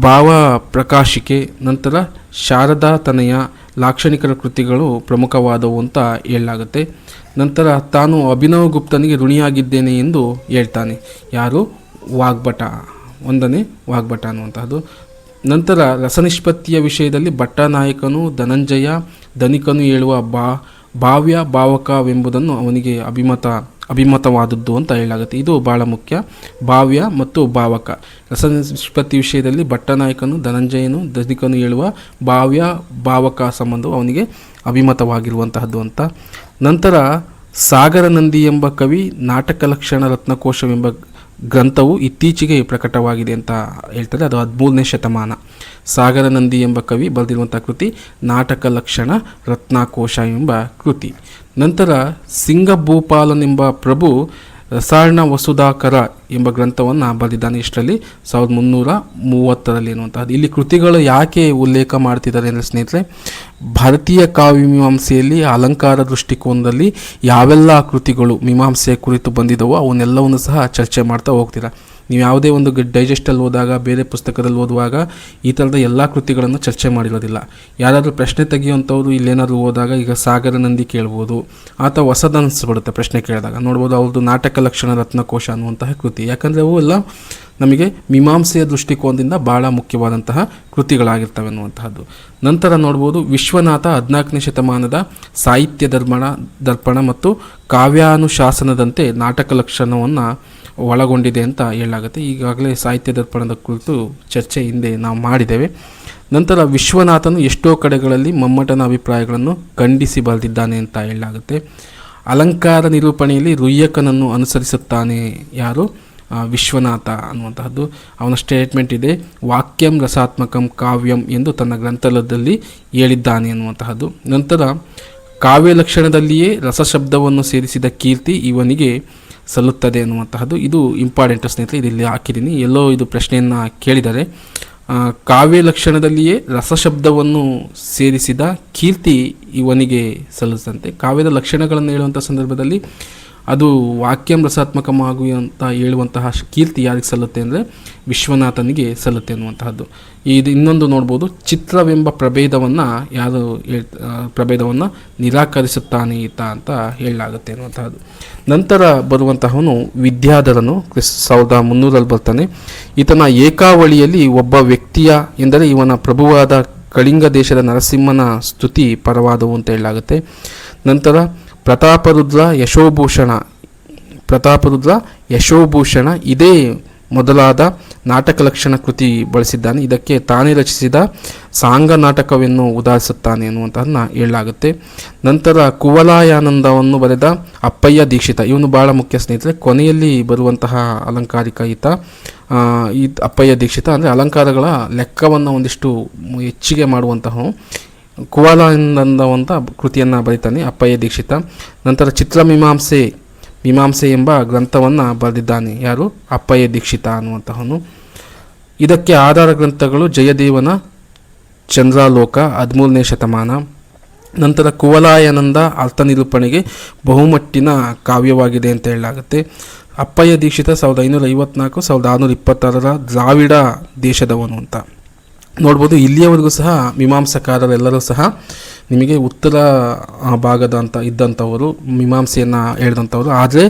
ಭಾವ ಪ್ರಕಾಶಿಕೆ, ನಂತರ ಶಾರದಾ ತನಯ ಲಾಕ್ಷಣಿಕರ ಕೃತಿಗಳು ಪ್ರಮುಖವಾದವು ಅಂತ ಹೇಳಲಾಗುತ್ತೆ. ನಂತರ ತಾನು ಅಭಿನವಗುಪ್ತನಿಗೆ ಋಣಿಯಾಗಿದ್ದೇನೆ ಎಂದು ಹೇಳ್ತಾನೆ. ಯಾರು? ವಾಗ್ಭಟ, 1ನೇ ವಾಗ್ಭಟ ಅನ್ನುವಂತಹದ್ದು. ನಂತರ ರಸನಿಷ್ಪತ್ತಿಯ ವಿಷಯದಲ್ಲಿ ಭಟ್ಟನಾಯಕನು ಧನಂಜಯ ಧನಿಕನು ಹೇಳುವ ಭಾವ್ಯ ಭಾವಕವೆಂಬುದನ್ನು ಅವನಿಗೆ ಅಭಿಮತವಾದದ್ದು ಅಂತ ಹೇಳಲಾಗುತ್ತೆ. ಇದು ಭಾಳ ಮುಖ್ಯ. ಭಾವ್ಯ ಮತ್ತು ಭಾವಕ ರಸನಿಷ್ಪತ್ತಿ ವಿಷಯದಲ್ಲಿ ಭಟ್ಟನಾಯಕನು ಧನಂಜಯನು ಧನಿಕನು ಹೇಳುವ ಭಾವ್ಯ ಭಾವಕ ಸಂಬಂಧವು ಅವನಿಗೆ ಅಭಿಮತವಾಗಿರುವಂತಹದ್ದು ಅಂತ. ನಂತರ ಸಾಗರನಂದಿ ಎಂಬ ಕವಿ ನಾಟಕ ಲಕ್ಷಣ ರತ್ನಕೋಶವೆಂಬ ಗ್ರಂಥವು ಇತ್ತೀಚೆಗೆ ಪ್ರಕಟವಾಗಿದೆ ಅಂತ ಹೇಳ್ತಾರೆ. ಅದು 13ನೇ ಶತಮಾನ. ಸಾಗರನಂದಿ ಎಂಬ ಕವಿ ಬರೆದಿರುವಂಥ ಕೃತಿ ನಾಟಕ ಲಕ್ಷಣ ರತ್ನಕೋಶ ಎಂಬ ಕೃತಿ. ನಂತರ ಸಿಂಗಭೂಪಾಲನೆಂಬ ಪ್ರಭು ರಸಾಯನ ವಸುಧಾಕರ ಎಂಬ ಗ್ರಂಥವನ್ನು ಬರೆದಿದ್ದಾನೆ. ಇಷ್ಟರಲ್ಲಿ 1330 ಎನ್ನುವಂತಹದ್ದು. ಇಲ್ಲಿ ಕೃತಿಗಳು ಯಾಕೆ ಉಲ್ಲೇಖ ಮಾಡ್ತಿದ್ದಾರೆ ಅಂದರೆ ಸ್ನೇಹಿತರೆ, ಭಾರತೀಯ ಕಾವ್ಯಮೀಮಾಂಸೆಯಲ್ಲಿ ಅಲಂಕಾರ ದೃಷ್ಟಿಕೋನದಲ್ಲಿ ಯಾವೆಲ್ಲ ಕೃತಿಗಳು ಮೀಮಾಂಸೆಯ ಕುರಿತು ಬಂದಿದ್ದವೋ ಅವನ್ನೆಲ್ಲವನ್ನು ಸಹ ಚರ್ಚೆ ಮಾಡ್ತಾ ಹೋಗ್ತೀರಾ. ನೀವು ಯಾವುದೇ ಒಂದು ಡೈಜೆಸ್ಟಲ್ಲಿ ಓದಾಗ, ಬೇರೆ ಪುಸ್ತಕದಲ್ಲಿ ಓದುವಾಗ ಈ ಥರದ ಎಲ್ಲ ಕೃತಿಗಳನ್ನು ಚರ್ಚೆ ಮಾಡಿರೋದಿಲ್ಲ. ಯಾರಾದರೂ ಪ್ರಶ್ನೆ ತೆಗೆಯುವಂಥವ್ರು ಇಲ್ಲೇನಾದರೂ ಓದಾಗ, ಈಗ ಸಾಗರನಂದಿ ಕೇಳ್ಬೋದು, ಅಥವಾ ಹೊಸದನ್ನಿಸ್ಬಿಡುತ್ತೆ ಪ್ರಶ್ನೆ ಕೇಳಿದಾಗ. ನೋಡ್ಬೋದು ಅವ್ರದ್ದು ನಾಟಕ ಲಕ್ಷಣ ರತ್ನಕೋಶ ಅನ್ನುವಂತಹ ಕೃತಿ. ಯಾಕಂದರೆ ಅವು ಎಲ್ಲ ನಮಗೆ ಮೀಮಾಂಸೆಯ ದೃಷ್ಟಿಕೋನದಿಂದ ಭಾಳ ಮುಖ್ಯವಾದಂತಹ ಕೃತಿಗಳಾಗಿರ್ತವೆ ಅನ್ನುವಂತಹದ್ದು. ನಂತರ ನೋಡ್ಬೋದು ವಿಶ್ವನಾಥ 14ನೇ ಶತಮಾನದ ಸಾಹಿತ್ಯ ದರ್ಪಣ ಮತ್ತು ಕಾವ್ಯಾನುಶಾಸನದಂತೆ ನಾಟಕ ಲಕ್ಷಣವನ್ನು ಒಳಗೊಂಡಿದೆ ಅಂತ ಹೇಳಲಾಗುತ್ತೆ. ಈಗಾಗಲೇ ಸಾಹಿತ್ಯ ದರ್ಪಣದ ಕುರಿತು ಚರ್ಚೆ ಹಿಂದೆ ನಾವು ಮಾಡಿದ್ದೇವೆ. ನಂತರ ವಿಶ್ವನಾಥನು ಎಷ್ಟೋ ಕಡೆಗಳಲ್ಲಿ ಮಮ್ಮಟನ ಅಭಿಪ್ರಾಯಗಳನ್ನು ಖಂಡಿಸಿ ಬರೆದಿದ್ದಾನೆ ಅಂತ ಹೇಳಲಾಗುತ್ತೆ. ಅಲಂಕಾರ ನಿರೂಪಣೆಯಲ್ಲಿ ರುಯ್ಯಕನನ್ನು ಅನುಸರಿಸುತ್ತಾನೆ ಯಾರು? ವಿಶ್ವನಾಥ ಅನ್ನುವಂತಹದ್ದು. ಅವನ ಸ್ಟೇಟ್ಮೆಂಟ್ ಇದೆ, ವಾಕ್ಯಂ ರಸಾತ್ಮಕಂ ಕಾವ್ಯಂ ಎಂದು ತನ್ನ ಗ್ರಂಥದಲ್ಲಿ ಹೇಳಿದ್ದಾನೆ ಅನ್ನುವಂತಹದ್ದು. ನಂತರ ಕಾವ್ಯ ಲಕ್ಷಣದಲ್ಲಿಯೇ ರಸಶಬ್ದವನ್ನು ಸೇರಿಸಿದ ಕೀರ್ತಿ ಇವನಿಗೆ ಸಲ್ಲುತ್ತದೆ ಅನ್ನುವಂತಹದ್ದು. ಇದು ಇಂಪಾರ್ಟೆಂಟ್ ಸ್ನೇಹಿತರೆ, ಇಲ್ಲಿ ಹಾಕಿದ್ದೀನಿ, ಎಲ್ಲೋ ಇದು ಪ್ರಶ್ನೆಯನ್ನು ಕೇಳಿದರೆ. ಕಾವ್ಯ ಲಕ್ಷಣದಲ್ಲಿಯೇ ರಸಶಬ್ದವನ್ನು ಸೇರಿಸಿದ ಕೀರ್ತಿ ಇವನಿಗೆ ಸಲ್ಲಿಸಂತೆ. ಕಾವ್ಯದ ಲಕ್ಷಣಗಳನ್ನು ಹೇಳುವಂಥ ಸಂದರ್ಭದಲ್ಲಿ ಅದು ವಾಕ್ಯಂ ರಸಾತ್ಮಕಮಾಗು ಅಂತ ಹೇಳುವಂತಹ ಕೀರ್ತಿ ಯಾರಿಗೆ ಸಲ್ಲುತ್ತೆ ಅಂದರೆ ವಿಶ್ವನಾಥನಿಗೆ ಸಲ್ಲುತ್ತೆ ಅನ್ನುವಂತಹದ್ದು. ಇದು ಇನ್ನೊಂದು ನೋಡ್ಬೋದು, ಚಿತ್ರವೆಂಬ ಪ್ರಭೇದವನ್ನು ನಿರಾಕರಿಸುತ್ತಾನೆ ಈತ ಅಂತ ಹೇಳಲಾಗುತ್ತೆ ಅನ್ನುವಂತಹದ್ದು. ನಂತರ ಬರುವಂತಹವನು ವಿದ್ಯಾಧರನು 1300 ಬರ್ತಾನೆ. ಈತನ ಏಕಾವಳಿಯಲ್ಲಿ ಒಬ್ಬ ವ್ಯಕ್ತಿಯ ಎಂದರೆ ಇವನ ಪ್ರಭುವಾದ ಕಳಿಂಗ ದೇಶದ ನರಸಿಂಹನ ಸ್ತುತಿ ಪರವಾದವು ಅಂತ ಹೇಳಲಾಗುತ್ತೆ. ನಂತರ ಪ್ರತಾಪರುದ್ರ ಯಶೋಭೂಷಣ ಇದೇ ಮೊದಲಾದ ನಾಟಕ ಲಕ್ಷಣ ಕೃತಿ ಬಳಸಿದ್ದಾನೆ. ಇದಕ್ಕೆ ತಾನೇ ರಚಿಸಿದ ಸಾಂಗ ನಾಟಕವನ್ನು ಉದಾಹರಿಸುತ್ತಾನೆ ಎನ್ನುವಂತಹನ್ನ ಹೇಳಲಾಗುತ್ತೆ. ನಂತರ ಕುವಲಾಯಾನಂದವನ್ನು ಬರೆದ ಅಪ್ಪಯ್ಯ ದೀಕ್ಷಿತ, ಇವನು ಬಹಳ ಮುಖ್ಯ ಸ್ನೇಹಿತರೆ. ಕೊನೆಯಲ್ಲಿ ಬರುವಂತಹ ಅಲಂಕಾರಿಕ ಈತ ಈ ಅಪ್ಪಯ್ಯ ದೀಕ್ಷಿತ ಅಂದರೆ ಅಲಂಕಾರಗಳ ಲೆಕ್ಕವನ್ನು ಒಂದಿಷ್ಟು ಹೆಚ್ಚಿಗೆ ಮಾಡುವಂತಹ ಕುವಲಾಯಾನಂದ ಕೃತಿಯನ್ನು ಬರೀತಾನೆ ಅಪ್ಪಯ್ಯ ದೀಕ್ಷಿತ. ನಂತರ ಮೀಮಾಂಸೆ ಎಂಬ ಗ್ರಂಥವನ್ನು ಬರೆದಿದ್ದಾನೆ ಯಾರು? ಅಪ್ಪಯ್ಯ ದೀಕ್ಷಿತ ಅನ್ನುವಂತಹವನು. ಇದಕ್ಕೆ ಆಧಾರ ಗ್ರಂಥಗಳು ಜಯದೇವನ ಚಂದ್ರಾಲೋಕ 13ನೇ ಶತಮಾನ. ನಂತರ ಕುವಲಾಯಾನಂದ ಅರ್ಥ ನಿರೂಪಣೆಗೆ ಬಹುಮಟ್ಟಿನ ಕಾವ್ಯವಾಗಿದೆ ಅಂತ ಹೇಳಲಾಗುತ್ತೆ. ಅಪ್ಪಯ್ಯ ದೀಕ್ಷಿತ 1554-1626 ದ್ರಾವಿಡ ದೇಶದವನು ಅಂತ ನೋಡ್ಬೋದು. ಇಲ್ಲಿಯವರೆಗೂ ಸಹ ಮೀಮಾಂಸಕಾರರೆಲ್ಲರೂ ಸಹ ನಿಮಗೆ ಉತ್ತರ ಭಾಗದ ಅಂತ ಇದ್ದಂಥವರು, ಮೀಮಾಂಸೆಯನ್ನು ಹೇಳಿದಂಥವರು. ಆದರೆ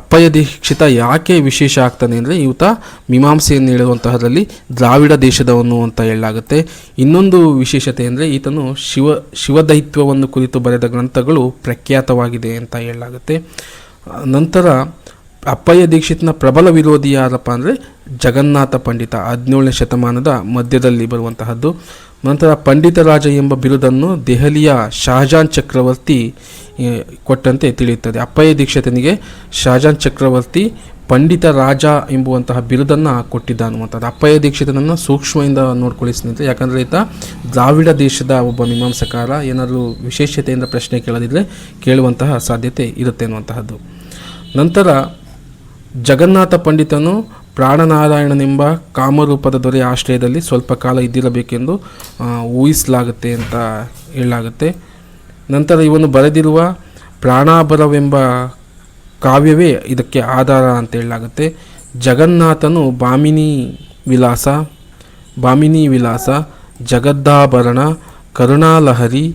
ಅಪ್ಪಯ್ಯ ದೀಕ್ಷಿತ ಯಾಕೆ ವಿಶೇಷ ಆಗ್ತಾನೆ ಅಂದರೆ ಈತ ಮೀಮಾಂಸೆಯನ್ನು ಹೇಳುವಂತಹದ್ರಲ್ಲಿ ದ್ರಾವಿಡ ದೇಶದವನು ಅಂತ ಹೇಳಲಾಗುತ್ತೆ. ಇನ್ನೊಂದು ವಿಶೇಷತೆ ಅಂದರೆ ಈತನು ಶಿವದೈತ್ವವನ್ನು ಕುರಿತು ಬರೆದ ಗ್ರಂಥಗಳು ಪ್ರಖ್ಯಾತವಾಗಿದೆ ಅಂತ ಹೇಳಲಾಗುತ್ತೆ. ನಂತರ ಅಪ್ಪಯ್ಯ ದೀಕ್ಷಿತನ ಪ್ರಬಲ ವಿರೋಧಿ ಯಾರಪ್ಪ ಅಂದರೆ ಜಗನ್ನಾಥ ಪಂಡಿತ, 17ನೇ ಶತಮಾನದ ಮಧ್ಯದಲ್ಲಿ ಬರುವಂತಹದ್ದು. ನಂತರ ಪಂಡಿತ ರಾಜ ಎಂಬ ಬಿರುದನ್ನು ದೆಹಲಿಯ ಶಹಜಾನ್ ಚಕ್ರವರ್ತಿ ಕೊಟ್ಟಂತೆ ತಿಳಿಯುತ್ತದೆ. ಅಪ್ಪಯ್ಯ ದೀಕ್ಷಿತನಿಗೆ ಶಹಜಾನ್ ಚಕ್ರವರ್ತಿ ಪಂಡಿತ ರಾಜ ಎಂಬುವಂತಹ ಬಿರುದನ್ನು ಕೊಟ್ಟಿದ್ದ ಅನ್ನುವಂಥದ್ದು. ಅಪ್ಪಯ್ಯ ದೀಕ್ಷಿತನನ್ನು ಸೂಕ್ಷ್ಮದಿಂದ ನೋಡ್ಕೊಳ್ಳಿ ಸ್ನೇಹಿತರೆ, ಯಾಕಂದರೆ ಈತ ದ್ರಾವಿಡ ದೇಶದ ಒಬ್ಬ ಮೀಮಾಂಸಕಾರ. ಏನಾದರೂ ವಿಶೇಷತೆಯಿಂದ ಪ್ರಶ್ನೆ ಕೇಳದಿದ್ದರೆ ಕೇಳುವಂತಹ ಸಾಧ್ಯತೆ ಇರುತ್ತೆ ಅನ್ನುವಂತಹದ್ದು. ನಂತರ ಜಗನ್ನಾಥ ಪಂಡಿತನು ಪ್ರಾಣನಾರಾಯಣನೆಂಬ ಕಾಮರೂಪದ ದೊರೆಯ ಆಶ್ರಯದಲ್ಲಿ ಸ್ವಲ್ಪ ಕಾಲ ಇದ್ದಿರಬೇಕೆಂದು ಊಹಿಸಲಾಗುತ್ತೆ ಅಂತ ಹೇಳಲಾಗುತ್ತೆ. ನಂತರ ಇವನು ಬರೆದಿರುವ ಪ್ರಾಣಾಭರವೆಂಬ ಕಾವ್ಯವೇ ಇದಕ್ಕೆ ಆಧಾರ ಅಂತ ಹೇಳಲಾಗುತ್ತೆ. ಜಗನ್ನಾಥನು ಭಾಮಿನಿ ವಿಲಾಸ, ಜಗದ್ದಾಭರಣ, ಕರುಣಾಲಹರಿ,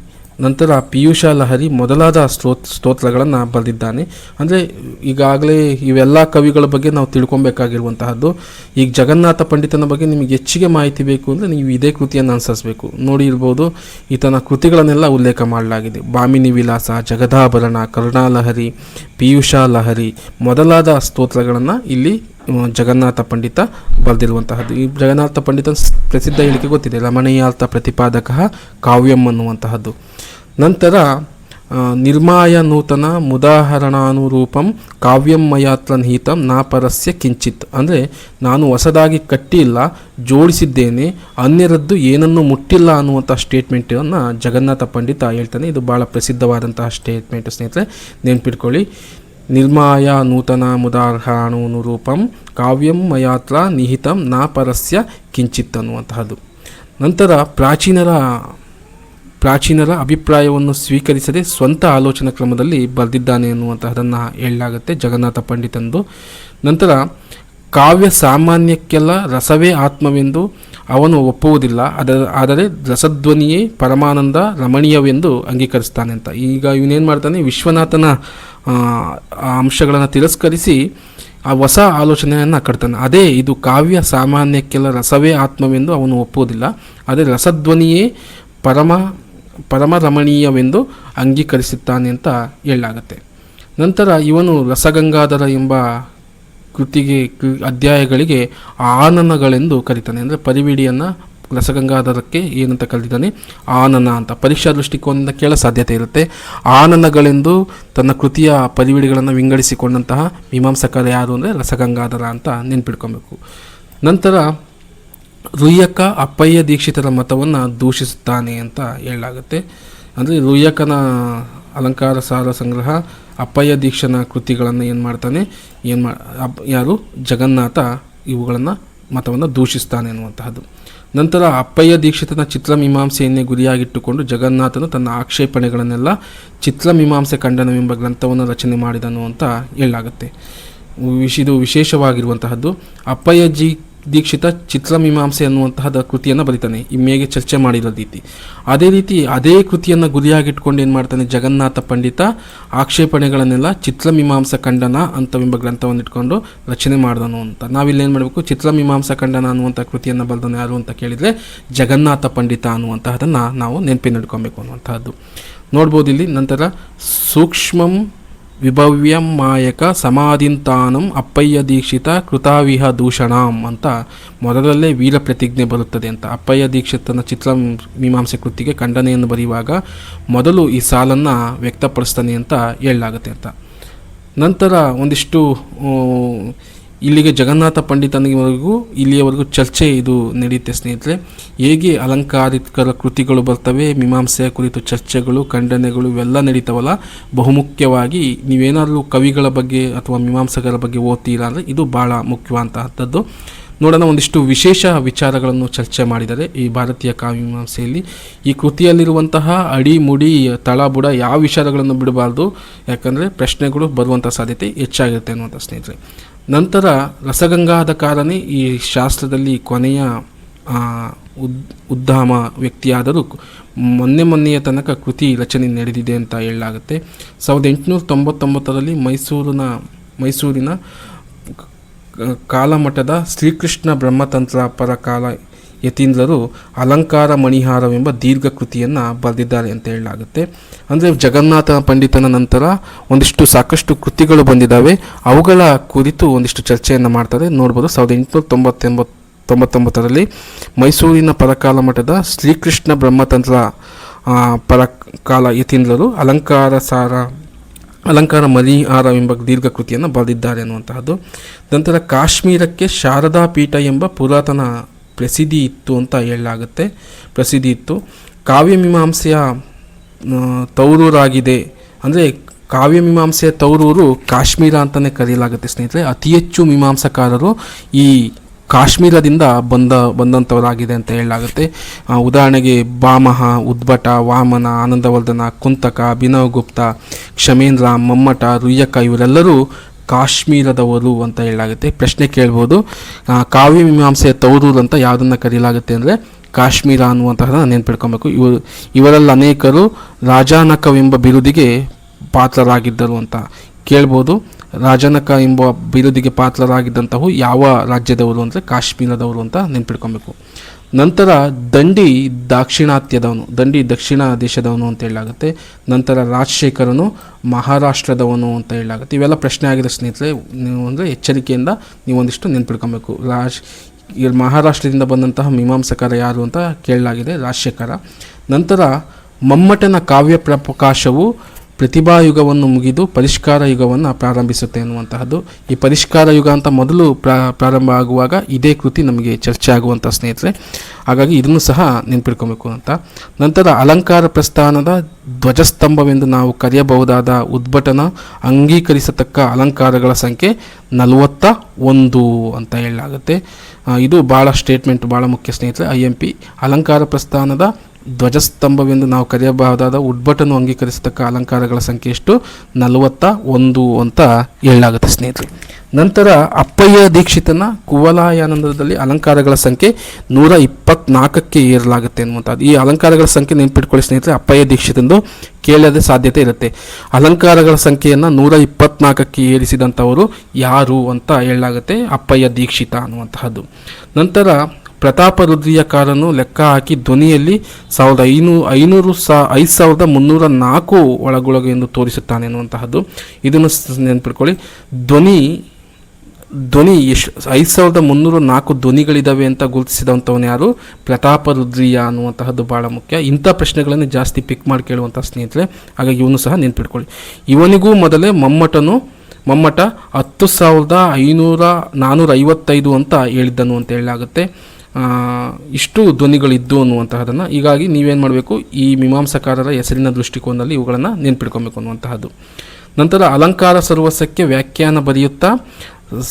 ನಂತರ ಪಿಯೂಷ ಲಹರಿ ಮೊದಲಾದ ಸ್ತೋತ್ರಗಳನ್ನು ಬರೆದಿದ್ದಾನೆ. ಅಂದರೆ ಈಗಾಗಲೇ ಇವೆಲ್ಲ ಕವಿಗಳ ಬಗ್ಗೆ ನಾವು ತಿಳ್ಕೊಬೇಕಾಗಿರುವಂತಹದ್ದು. ಈಗ ಜಗನ್ನಾಥ ಪಂಡಿತನ ಬಗ್ಗೆ ನಿಮಗೆ ಹೆಚ್ಚಿಗೆ ಮಾಹಿತಿ ಬೇಕು ಅಂದರೆ ನೀವು ಇದೇ ಕೃತಿಯನ್ನು ಅನುಸರಿಸಬೇಕು. ನೋಡಿ ಇರ್ಬೋದು, ಈತನ ಕೃತಿಗಳನ್ನೆಲ್ಲ ಉಲ್ಲೇಖ ಮಾಡಲಾಗಿದೆ. ಭಾಮಿನಿ ವಿಲಾಸ, ಜಗದಾಭರಣ, ಕರುಣಾಲಹರಿ, ಪಿಯೂಷ ಲಹರಿ ಮೊದಲಾದ ಸ್ತೋತ್ರಗಳನ್ನು ಇಲ್ಲಿ ಜಗನ್ನಾಥ ಪಂಡಿತ ಬರೆದಿರುವಂತಹದ್ದು. ಈ ಜಗನ್ನಾಥ ಪಂಡಿತನ ಪ್ರಸಿದ್ಧ ಹೇಳಿಕೆ ಗೊತ್ತಿದೆ, ರಮಣೀಯಾರ್ಥ ಪ್ರತಿಪಾದಕ ಕಾವ್ಯಂ ಅನ್ನುವಂತಹದ್ದು. ನಂತರ ನಿರ್ಮಾಯ ನೂತನ ಮುದಾಹರಣಾನುರೂಪಂ ಕಾವ್ಯಂ ಮಯಾತ್ರ ನಿಹಿತಂ ನಾಪರಸ್ಯ ಕಿಂಚಿತ್, ಅಂದರೆ ನಾನು ಹೊಸದಾಗಿ ಕಟ್ಟಿಲ್ಲ, ಜೋಡಿಸಿದ್ದೇನೆ, ಅನ್ಯರದ್ದು ಏನನ್ನು ಮುಟ್ಟಿಲ್ಲ ಅನ್ನುವಂಥ ಸ್ಟೇಟ್ಮೆಂಟನ್ನು ಜಗನ್ನಾಥ ಪಂಡಿತ ಹೇಳ್ತಾನೆ. ಇದು ಭಾಳ ಪ್ರಸಿದ್ಧವಾದಂತಹ ಸ್ಟೇಟ್ಮೆಂಟ್ ಸ್ನೇಹಿತರೆ, ನೆನ್ಪಿಟ್ಕೊಳ್ಳಿ. ನಿರ್ಮಾಯ ನೂತನ ಮುದಾಹರಣಾನುರೂಪಂ ಕಾವ್ಯಂ ಮಯಾತ್ರ ನಿಹಿತಂ ನಾಪರಸ್ಯ ಕಿಂಚಿತ್ ಅನ್ನುವಂತಹದ್ದು. ನಂತರ ಪ್ರಾಚೀನರ ಅಭಿಪ್ರಾಯವನ್ನು ಸ್ವೀಕರಿಸದೆ ಸ್ವಂತ ಆಲೋಚನಾ ಕ್ರಮದಲ್ಲಿ ಬರೆದಿದ್ದಾನೆ ಅನ್ನುವಂತಹದನ್ನು ಹೇಳಲಾಗುತ್ತೆ ಜಗನ್ನಾಥ ಪಂಡಿತಂದು. ನಂತರ ಕಾವ್ಯ ಸಾಮಾನ್ಯಕ್ಕೆಲ್ಲ ರಸವೇ ಆತ್ಮವೆಂದು ಅವನು ಒಪ್ಪುವುದಿಲ್ಲ, ಆದರೆ ರಸಧ್ವನಿಯೇ ಪರಮಾನಂದ ರಮಣೀಯವೆಂದು ಅಂಗೀಕರಿಸ್ತಾನೆ ಅಂತ. ಈಗ ಇವನೇನು ಮಾಡ್ತಾನೆ, ವಿಶ್ವನಾಥನ ಅಂಶಗಳನ್ನು ತಿರಸ್ಕರಿಸಿ ಆ ಹೊಸ ಆಲೋಚನೆಯನ್ನು ಕಟ್ತಾನೆ. ಅದೇ ಇದು ಕಾವ್ಯ ಸಾಮಾನ್ಯಕ್ಕೆಲ್ಲ ರಸವೇ ಆತ್ಮವೆಂದು ಅವನು ಒಪ್ಪುವುದಿಲ್ಲ. ಅದೇ ರಸಧ್ವನಿಯೇ ಪರಮರಮಣೀಯವೆಂದು ಅಂಗೀಕರಿಸುತ್ತಾನೆ ಅಂತ ಹೇಳಲಾಗುತ್ತೆ. ನಂತರ ಇವನು ರಸಗಂಗಾಧರ ಎಂಬ ಅಧ್ಯಾಯಗಳಿಗೆ ಆನನಗಳೆಂದು ಕರೀತಾನೆ. ಅಂದರೆ ಪರಿವಿಡಿಯನ್ನು ರಸಗಂಗಾಧರಕ್ಕೆ ಏನಂತ ಕರೀತಾನೆ, ಆನನ ಅಂತ. ಪರೀಕ್ಷಾ ದೃಷ್ಟಿಕೋನದಿಂದ ಕೇಳ ಸಾಧ್ಯತೆ ಇರುತ್ತೆ. ಆನನಗಳೆಂದು ತನ್ನ ಕೃತಿಯ ಪರಿವಿಡಿಗಳನ್ನು ವಿಂಗಡಿಸಿಕೊಂಡಂತಹ ಮೀಮಾಂಸಕರು ಯಾರು ಅಂದರೆ ರಸಗಂಗಾಧರ ಅಂತ ನೆನ್ಪಿಡ್ಕೊಬೇಕು. ನಂತರ ರುಯ್ಯಕ ಅಪ್ಪಯ್ಯ ದೀಕ್ಷಿತರ ಮತವನ್ನು ದೂಷಿಸುತ್ತಾನೆ ಅಂತ ಹೇಳಲಾಗುತ್ತೆ. ಅಂದರೆ ರುಯ್ಯಕನ ಅಲಂಕಾರ ಸಾರ ಸಂಗ್ರಹ, ಅಪ್ಪಯ್ಯ ದೀಕ್ಷನ ಕೃತಿಗಳನ್ನು ಏನು ಮಾಡ್ತಾನೆ, ಯಾರು ಜಗನ್ನಾಥ ಇವುಗಳನ್ನು ಮತವನ್ನು ದೂಷಿಸ್ತಾನೆ ಅನ್ನುವಂತಹದ್ದು. ನಂತರ ಅಪ್ಪಯ್ಯ ದೀಕ್ಷಿತನ ಚಿತ್ರಮೀಮಾಂಸೆಯನ್ನೇ ಗುರಿಯಾಗಿಟ್ಟುಕೊಂಡು ಜಗನ್ನಾಥನು ತನ್ನ ಆಕ್ಷೇಪಣೆಗಳನ್ನೆಲ್ಲ ಚಿತ್ರಮೀಮಾಂಸೆ ಖಂಡನವೆಂಬ ಗ್ರಂಥವನ್ನು ರಚನೆ ಮಾಡಿದನು ಅಂತ ಹೇಳಲಾಗುತ್ತೆ. ಇದು ವಿಶೇಷವಾಗಿರುವಂತಹದ್ದು. ಅಪ್ಪಯ್ಯ ದೀಕ್ಷಿತ ಚಿತ್ರಮೀಮಾಂಸೆ ಅನ್ನುವಂತಹದ ಕೃತಿಯನ್ನು ಬರೀತಾನೆ, ಇಮ್ಮೇಗೆ ಚರ್ಚೆ ಮಾಡಿರೋ ರೀತಿ. ಅದೇ ಕೃತಿಯನ್ನು ಗುರಿಯಾಗಿಟ್ಕೊಂಡು ಏನು ಮಾಡ್ತಾನೆ, ಜಗನ್ನಾಥ ಪಂಡಿತ ಆಕ್ಷೇಪಣೆಗಳನ್ನೆಲ್ಲ ಚಿತ್ರಮೀಮಾಂಸ ಖಂಡನ ಅಂತವೆಂಬ ಗ್ರಂಥವನ್ನು ಇಟ್ಕೊಂಡು ರಚನೆ ಮಾಡಿದನು ಅಂತ. ನಾವಿಲ್ಲಿ ಏನು ಮಾಡಬೇಕು, ಚಿತ್ರಮೀಮಾಂಸ ಖಂಡನ ಅನ್ನುವಂಥ ಕೃತಿಯನ್ನು ಬರೆದನು ಯಾರು ಅಂತ ಕೇಳಿದರೆ ಜಗನ್ನಾಥ ಪಂಡಿತ ಅನ್ನುವಂತಹದನ್ನು ನಾವು ನೆನಪಿನಡ್ಕೊಬೇಕು ಅನ್ನುವಂತಹದ್ದು ನೋಡ್ಬೋದು ಇಲ್ಲಿ. ನಂತರ ಸೂಕ್ಷ್ಮಂ ವಿಭವ್ಯಂ ಮಾಯಕ ಸಮಾಧಿಂತಾನಂ ಅಪ್ಪಯ್ಯ ದೀಕ್ಷಿತ ಕೃತಾವಿಹ ದೂಷಣಾಂ ಅಂತ ಮೊದಲಲ್ಲೇ ವೀರ ಪ್ರತಿಜ್ಞೆ ಬರುತ್ತದೆ ಅಂತ. ಅಪ್ಪಯ್ಯ ದೀಕ್ಷಿತನ ಚಿತ್ರ ಮೀಮಾಂಸೆ ಕೃತಿಗೆ ಖಂಡನೆಯನ್ನು ಬರೆಯುವಾಗ ಮೊದಲು ಈ ಸಾಲನ್ನು ವ್ಯಕ್ತಪಡಿಸ್ತಾನೆ ಅಂತ ಹೇಳಲಾಗುತ್ತೆ ಅಂತ. ನಂತರ ಒಂದಿಷ್ಟು ಇಲ್ಲಿಗೆ ಜಗನ್ನಾಥ ಪಂಡಿತನಿವರೆಗೂ ಇಲ್ಲಿಯವರೆಗೂ ಚರ್ಚೆ ಇದು ನಡೆಯುತ್ತೆ ಸ್ನೇಹಿತರೆ. ಹೇಗೆ ಅಲಂಕಾರಿಕರ ಕೃತಿಗಳು ಬರ್ತವೆ, ಮೀಮಾಂಸೆಯ ಕುರಿತು ಚರ್ಚೆಗಳು, ಖಂಡನೆಗಳು ಇವೆಲ್ಲ ನಡೀತಾವಲ್ಲ, ಬಹುಮುಖ್ಯವಾಗಿ ನೀವೇನಾದರೂ ಕವಿಗಳ ಬಗ್ಗೆ ಅಥವಾ ಮೀಮಾಂಸಕರ ಬಗ್ಗೆ ಓದ್ತೀರಾ ಅಂದರೆ ಇದು ಭಾಳ ಮುಖ್ಯವಾದಂತಹದ್ದು. ನೋಡೋಣ, ಒಂದಿಷ್ಟು ವಿಶೇಷ ವಿಚಾರಗಳನ್ನು ಚರ್ಚೆ ಮಾಡಿದ್ದಾರೆ ಈ ಭಾರತೀಯ ಕಾವ್ಯಮೀಮಾಂಸೆಯಲ್ಲಿ. ಈ ಕೃತಿಯಲ್ಲಿರುವಂತಹ ಅಡಿ ಮುಡಿ ತಳಬುಡ ಯಾವ ವಿಚಾರಗಳನ್ನು ಬಿಡಬಾರ್ದು, ಯಾಕಂದರೆ ಪ್ರಶ್ನೆಗಳು ಬರುವಂಥ ಸಾಧ್ಯತೆ ಹೆಚ್ಚಾಗಿರುತ್ತೆ ಅನ್ನುವಂಥ ಸ್ನೇಹಿತರೆ. ನಂತರ ರಸಗಂಗಾಧರನೇ ಈ ಶಾಸ್ತ್ರದಲ್ಲಿ ಕೊನೆಯ ಉದ್ದಾಮ ವ್ಯಕ್ತಿಯಾದರೂ ಮೊನ್ನೆಯ ತನಕ ಕೃತಿ ರಚನೆ ನಡೆದಿದೆ ಅಂತ ಹೇಳಲಾಗುತ್ತೆ. 1899ರಲ್ಲಿ ಮೈಸೂರಿನ ಕಾಲಮಠದ ಶ್ರೀಕೃಷ್ಣ ಬ್ರಹ್ಮತಂತ್ರ ಪರಕಾಲ ಯತೀಂದ್ರರು ಅಲಂಕಾರ ಮಣಿಹಾರವೆಂಬ ದೀರ್ಘ ಕೃತಿಯನ್ನು ಬರೆದಿದ್ದಾರೆ ಅಂತ ಹೇಳಲಾಗುತ್ತೆ. ಅಂದರೆ ಜಗನ್ನಾಥ ಪಂಡಿತನ ನಂತರ ಒಂದಿಷ್ಟು ಸಾಕಷ್ಟು ಕೃತಿಗಳು ಬಂದಿದ್ದಾವೆ, ಅವುಗಳ ಕುರಿತು ಒಂದಿಷ್ಟು ಚರ್ಚೆಯನ್ನು ಮಾಡ್ತಾರೆ. ನೋಡ್ಬೋದು, 1899ರಲ್ಲಿ ಮೈಸೂರಿನ ಪರಕಾಲ ಮಠದ ಶ್ರೀಕೃಷ್ಣ ಬ್ರಹ್ಮತಂತ್ರ ಪರಕಾಲ ಯತೀಂದ್ರರು ಅಲಂಕಾರ ಮಣಿಹಾರ ಎಂಬ ದೀರ್ಘ ಕೃತಿಯನ್ನು ಬರೆದಿದ್ದಾರೆ ಅನ್ನುವಂತಹದ್ದು. ನಂತರ ಕಾಶ್ಮೀರಕ್ಕೆ ಶಾರದಾ ಪೀಠ ಎಂಬ ಪುರಾತನ ಪ್ರಸಿದ್ಧಿ ಇತ್ತು ಅಂತ ಹೇಳಲಾಗುತ್ತೆ. ಪ್ರಸಿದ್ಧಿ ಇತ್ತು. ಕಾವ್ಯಮೀಮಾಂಸೆಯ ತೌರೂರಾಗಿದೆ. ಅಂದರೆ ಕಾವ್ಯಮೀಮಾಂಸೆಯ ತೌರೂರು ಕಾಶ್ಮೀರ ಅಂತಲೇ ಕರೆಯಲಾಗುತ್ತೆ ಸ್ನೇಹಿತರೆ. ಅತಿ ಹೆಚ್ಚು ಮೀಮಾಂಸಕಾರರು ಈ ಕಾಶ್ಮೀರದಿಂದ ಬಂದಂಥವರಾಗಿದೆ ಅಂತ ಹೇಳಲಾಗುತ್ತೆ. ಉದಾಹರಣೆಗೆ ಭಾಮಹ, ಉದ್ಭಟ, ವಾಮನ, ಆನಂದವರ್ಧನ, ಕುಂತಕ, ಅಭಿನವಗುಪ್ತ, ಕ್ಷಮೇಂದ್ರ, ಮಮ್ಮಟ, ರುಯ್ಯಕ ಇವರೆಲ್ಲರೂ ಕಾಶ್ಮೀರದವರು ಅಂತ ಹೇಳಲಾಗುತ್ತೆ. ಪ್ರಶ್ನೆ ಕೇಳ್ಬೋದು, ಕಾವ್ಯಮೀಮಾಂಸೆಯ ತೌರೂರು ಅಂತ ಯಾವುದನ್ನು ಕರೆಯಲಾಗುತ್ತೆ ಅಂದರೆ ಕಾಶ್ಮೀರ ಅನ್ನುವಂತಹದನ್ನು ನೆನ್ಪಿಡ್ಕೊಬೇಕು. ಇವರಲ್ಲಿ ಅನೇಕರು ರಾಜಾನಕವೆಂಬ ಬಿರುದಿಗೆ ಪಾತ್ರರಾಗಿದ್ದರು ಅಂತ ಕೇಳ್ಬೋದು. ರಾಜನಕ ಎಂಬ ಬಿರುದಿಗೆ ಪಾತ್ರರಾಗಿದ್ದಂಥವು ಯಾವ ರಾಜ್ಯದವರು ಅಂದರೆ ಕಾಶ್ಮೀರದವರು ಅಂತ ನೆನ್ಪಿಡ್ಕೊಬೇಕು. ನಂತರ ದಂಡಿ ದಕ್ಷಿಣ ದೇಶದವನು ಅಂತ ಹೇಳಲಾಗುತ್ತೆ. ನಂತರ ರಾಜಶೇಖರನು ಮಹಾರಾಷ್ಟ್ರದವನು ಅಂತ ಹೇಳಲಾಗುತ್ತೆ. ಇವೆಲ್ಲ ಪ್ರಶ್ನೆ ಆಗಿದೆ ಸ್ನೇಹಿತರೆ, ನೀವು ಅಂದರೆ ಎಚ್ಚರಿಕೆಯಿಂದ ನೀವು ಒಂದಿಷ್ಟು ನೆನ್ಪಿಡ್ಕೊಬೇಕು. ಮಹಾರಾಷ್ಟ್ರದಿಂದ ಬಂದಂತಹ ಮೀಮಾಂಸಕರ ಯಾರು ಅಂತ ಕೇಳಲಾಗಿದೆ, ರಾಜಶೇಖರ. ನಂತರ ಮಮ್ಮಟನ ಕಾವ್ಯ ಪ್ರಕಾಶವು ಪ್ರತಿಭಾಯುಗವನ್ನು ಮುಗಿದು ಪರಿಷ್ಕಾರ ಯುಗವನ್ನು ಪ್ರಾರಂಭಿಸುತ್ತೆ ಅನ್ನುವಂತಹದ್ದು. ಈ ಪರಿಷ್ಕಾರ ಯುಗ ಅಂತ ಮೊದಲು ಪ್ರಾರಂಭ ಆಗುವಾಗ ಇದೇ ಕೃತಿ ನಮಗೆ ಚರ್ಚೆ ಆಗುವಂಥ ಸ್ನೇಹಿತರೆ, ಹಾಗಾಗಿ ಇದನ್ನು ಸಹ ನೆನ್ಪಿಡ್ಕೊಬೇಕು ಅಂತ. ನಂತರ ಅಲಂಕಾರ ಪ್ರಸ್ಥಾನದ ಧ್ವಜಸ್ತಂಭವೆಂದು ನಾವು ಕರೆಯಬಹುದಾದ ಉದ್ಭಟನ ಅಂಗೀಕರಿಸತಕ್ಕ ಅಲಂಕಾರಗಳ ಸಂಖ್ಯೆ 41 ಅಂತ ಹೇಳಲಾಗುತ್ತೆ. ಇದು ಭಾಳ ಸ್ಟೇಟ್ಮೆಂಟ್ ಭಾಳ ಮುಖ್ಯ ಸ್ನೇಹಿತರೆ. IMP ಅಲಂಕಾರ ಪ್ರಸ್ಥಾನದ ಧ್ವಜಸ್ತಂಭವೆಂದು ನಾವು ಕರೆಯಬಹುದಾದ ಉದ್ಭಟನು ಅಂಗೀಕರಿಸತಕ್ಕ ಅಲಂಕಾರಗಳ ಸಂಖ್ಯೆ ಎಷ್ಟು? 41 ಅಂತ ಹೇಳಲಾಗುತ್ತೆ ಸ್ನೇಹಿತರೆ. ನಂತರ ಅಪ್ಪಯ್ಯ ದೀಕ್ಷಿತನ ಕುವಲಾಯಾನಂದದಲ್ಲಿ ಅಲಂಕಾರಗಳ ಸಂಖ್ಯೆ 124ಕ್ಕೆ ಏರಲಾಗುತ್ತೆ ಅನ್ನುವಂಥದ್ದು. ಈ ಅಲಂಕಾರಗಳ ಸಂಖ್ಯೆ ನೆನ್ಪಿಟ್ಕೊಳ್ಳಿ ಸ್ನೇಹಿತರೆ, ಅಪ್ಪಯ್ಯ ದೀಕ್ಷಿತಂದು ಕೇಳದ ಸಾಧ್ಯತೆ ಇರುತ್ತೆ. ಅಲಂಕಾರಗಳ ಸಂಖ್ಯೆಯನ್ನು 124ಕ್ಕೆ ಏರಿಸಿದಂಥವರು ಯಾರು ಅಂತ ಹೇಳಲಾಗುತ್ತೆ, ಅಪ್ಪಯ್ಯ ದೀಕ್ಷಿತ ಅನ್ನುವಂತಹದ್ದು. ನಂತರ ಪ್ರತಾಪರುದ್ರೀಯಕಾರನು ಲೆಕ್ಕ ಹಾಕಿ ಧ್ವನಿಯಲ್ಲಿ 5304 ಒಳಗೊಳಗೆ ಎಂದು ತೋರಿಸುತ್ತಾನೆ ಅನ್ನುವಂತಹದ್ದು. ಇದನ್ನು ನೆನ್ಪಿಟ್ಕೊಳ್ಳಿ. ಧ್ವನಿ ಎಷ್ಟು 5304 ಧ್ವನಿಗಳಿದ್ದಾವೆ ಅಂತ ಗುರುತಿಸಿದಂಥವನು ಯಾರು? ಪ್ರತಾಪರುದ್ರೀಯ ಅನ್ನುವಂತಹದ್ದು ಭಾಳ ಮುಖ್ಯ. ಇಂಥ ಪ್ರಶ್ನೆಗಳನ್ನು ಜಾಸ್ತಿ ಪಿಕ್ ಮಾಡಿ ಕೇಳುವಂಥ ಸ್ನೇಹಿತರೆ, ಹಾಗಾಗಿ ಇವನು ಸಹ ನೆನ್ಪಿಟ್ಕೊಳ್ಳಿ. ಇವನಿಗೂ ಮೊದಲೇ ಮಮ್ಮಟ 10,455 ಅಂತ ಹೇಳಿದ್ದನು ಅಂತ ಹೇಳಲಾಗುತ್ತೆ. ಇಷ್ಟು ಧ್ವನಿಗಳಿದ್ದು ಅನ್ನುವಂತಹದನ್ನು. ಹೀಗಾಗಿ ನೀವೇನು ಮಾಡಬೇಕು, ಈ ಮೀಮಾಂಸಕಾರರ ಹೆಸರಿನ ದೃಷ್ಟಿಕೋನದಲ್ಲಿ ಇವುಗಳನ್ನು ನೆನ್ಪಿಟ್ಕೊಬೇಕು ಅನ್ನುವಂತಹದ್ದು. ನಂತರ ಅಲಂಕಾರ ಸರ್ವಸ್ವಕ್ಕೆ ವ್ಯಾಖ್ಯಾನ ಬರೆಯುತ್ತಾ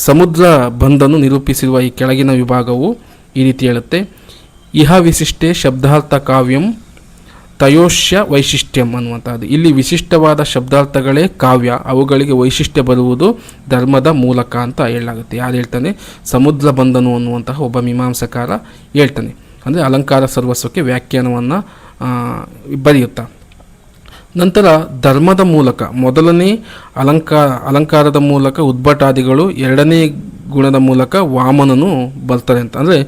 ಸಮುದ್ರ ಬಂಧನ್ನು ನಿರೂಪಿಸಿರುವ ಈ ಕೆಳಗಿನ ವಿಭಾಗವು ಈ ರೀತಿ ಹೇಳುತ್ತೆ. ಇಹ ವಿಶಿಷ್ಟೆ ಶಬ್ದಾರ್ಥ ಕಾವ್ಯಂ ತಯೋಶ್ಯ ವೈಶಿಷ್ಟ್ಯಂ ಅನ್ನುವಂಥದ್ದು. ಇಲ್ಲಿ ವಿಶಿಷ್ಟವಾದ ಶಬ್ದಾರ್ಥಗಳೇ ಕಾವ್ಯ, ಅವುಗಳಿಗೆ ವೈಶಿಷ್ಟ್ಯ ಬರುವುದು ಧರ್ಮದ ಮೂಲಕ ಅಂತ ಹೇಳಲಾಗುತ್ತೆ. ಯಾರು ಹೇಳ್ತಾನೆ? ಸಮುದ್ರ ಬಂಧನು ಅನ್ನುವಂತಹ ಒಬ್ಬ ಮೀಮಾಂಸಕಾರ ಹೇಳ್ತಾನೆ. ಅಂದರೆ ಅಲಂಕಾರ ಸರ್ವಸ್ವಕ್ಕೆ ವ್ಯಾಖ್ಯಾನವನ್ನು ಬರೆಯುತ್ತಾ. ನಂತರ ಧರ್ಮದ ಮೂಲಕ ಮೊದಲನೇ ಅಲಂಕಾರದ ಮೂಲಕ ಉದ್ಭಟಾದಿಗಳು, ಎರಡನೇ ಗುಣದ ಮೂಲಕ ವಾಮನನು ಬರ್ತಾರೆ ಅಂತ. ಅಂದರೆ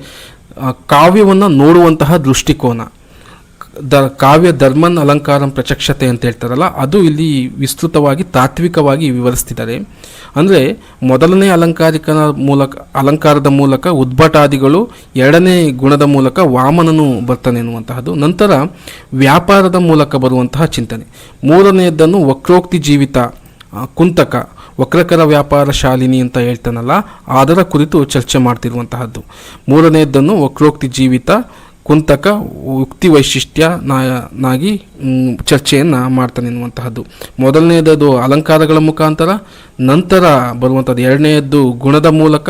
ಕಾವ್ಯವನ್ನು ನೋಡುವಂತಹ ದೃಷ್ಟಿಕೋನ, ಕಾವ್ಯ ಧರ್ಮನ್ ಅಲಂಕಾರಂ ಪ್ರಚಕ್ಷತೆ ಅಂತ ಹೇಳ್ತಾರಲ್ಲ, ಅದು ಇಲ್ಲಿ ವಿಸ್ತೃತವಾಗಿ ತಾತ್ವಿಕವಾಗಿ ವಿವರಿಸ್ತಿದ್ದಾರೆ. ಅಂದರೆ ಮೊದಲನೇ ಅಲಂಕಾರದ ಮೂಲಕ ಉದ್ಭಟಾದಿಗಳು, ಎರಡನೇ ಗುಣದ ಮೂಲಕ ವಾಮನನು ಬರ್ತಾನೆ ಎನ್ನುವಂತಹದ್ದು. ನಂತರ ವ್ಯಾಪಾರದ ಮೂಲಕ ಬರುವಂತಹ ಚಿಂತನೆ. ಮೂರನೆಯದನ್ನು ವಕ್ರೋಕ್ತಿ ಜೀವಿತ ಕುಂತಕ, ವಕ್ರಕರ ವ್ಯಾಪಾರ ಶಾಲಿನಿ ಅಂತ ಹೇಳ್ತಾನಲ್ಲ, ಅದರ ಕುರಿತು ಚರ್ಚೆ ಮಾಡ್ತಿರುವಂತಹದ್ದು. ಮೂರನೆಯದನ್ನು ವಕ್ರೋಕ್ತಿ ಜೀವಿತ ಕುಂತಕ ಯುಕ್ತಿ ವೈಶಿಷ್ಟ್ಯನಾಗಿ ಚರ್ಚೆಯನ್ನು ಮಾಡ್ತಾನೆ ಎನ್ನುವಂತಹದ್ದು. ಮೊದಲನೆಯದು ಅಲಂಕಾರಗಳ ಮುಖಾಂತರ, ನಂತರ ಬರುವಂಥದ್ದು ಎರಡನೆಯದ್ದು ಗುಣದ ಮೂಲಕ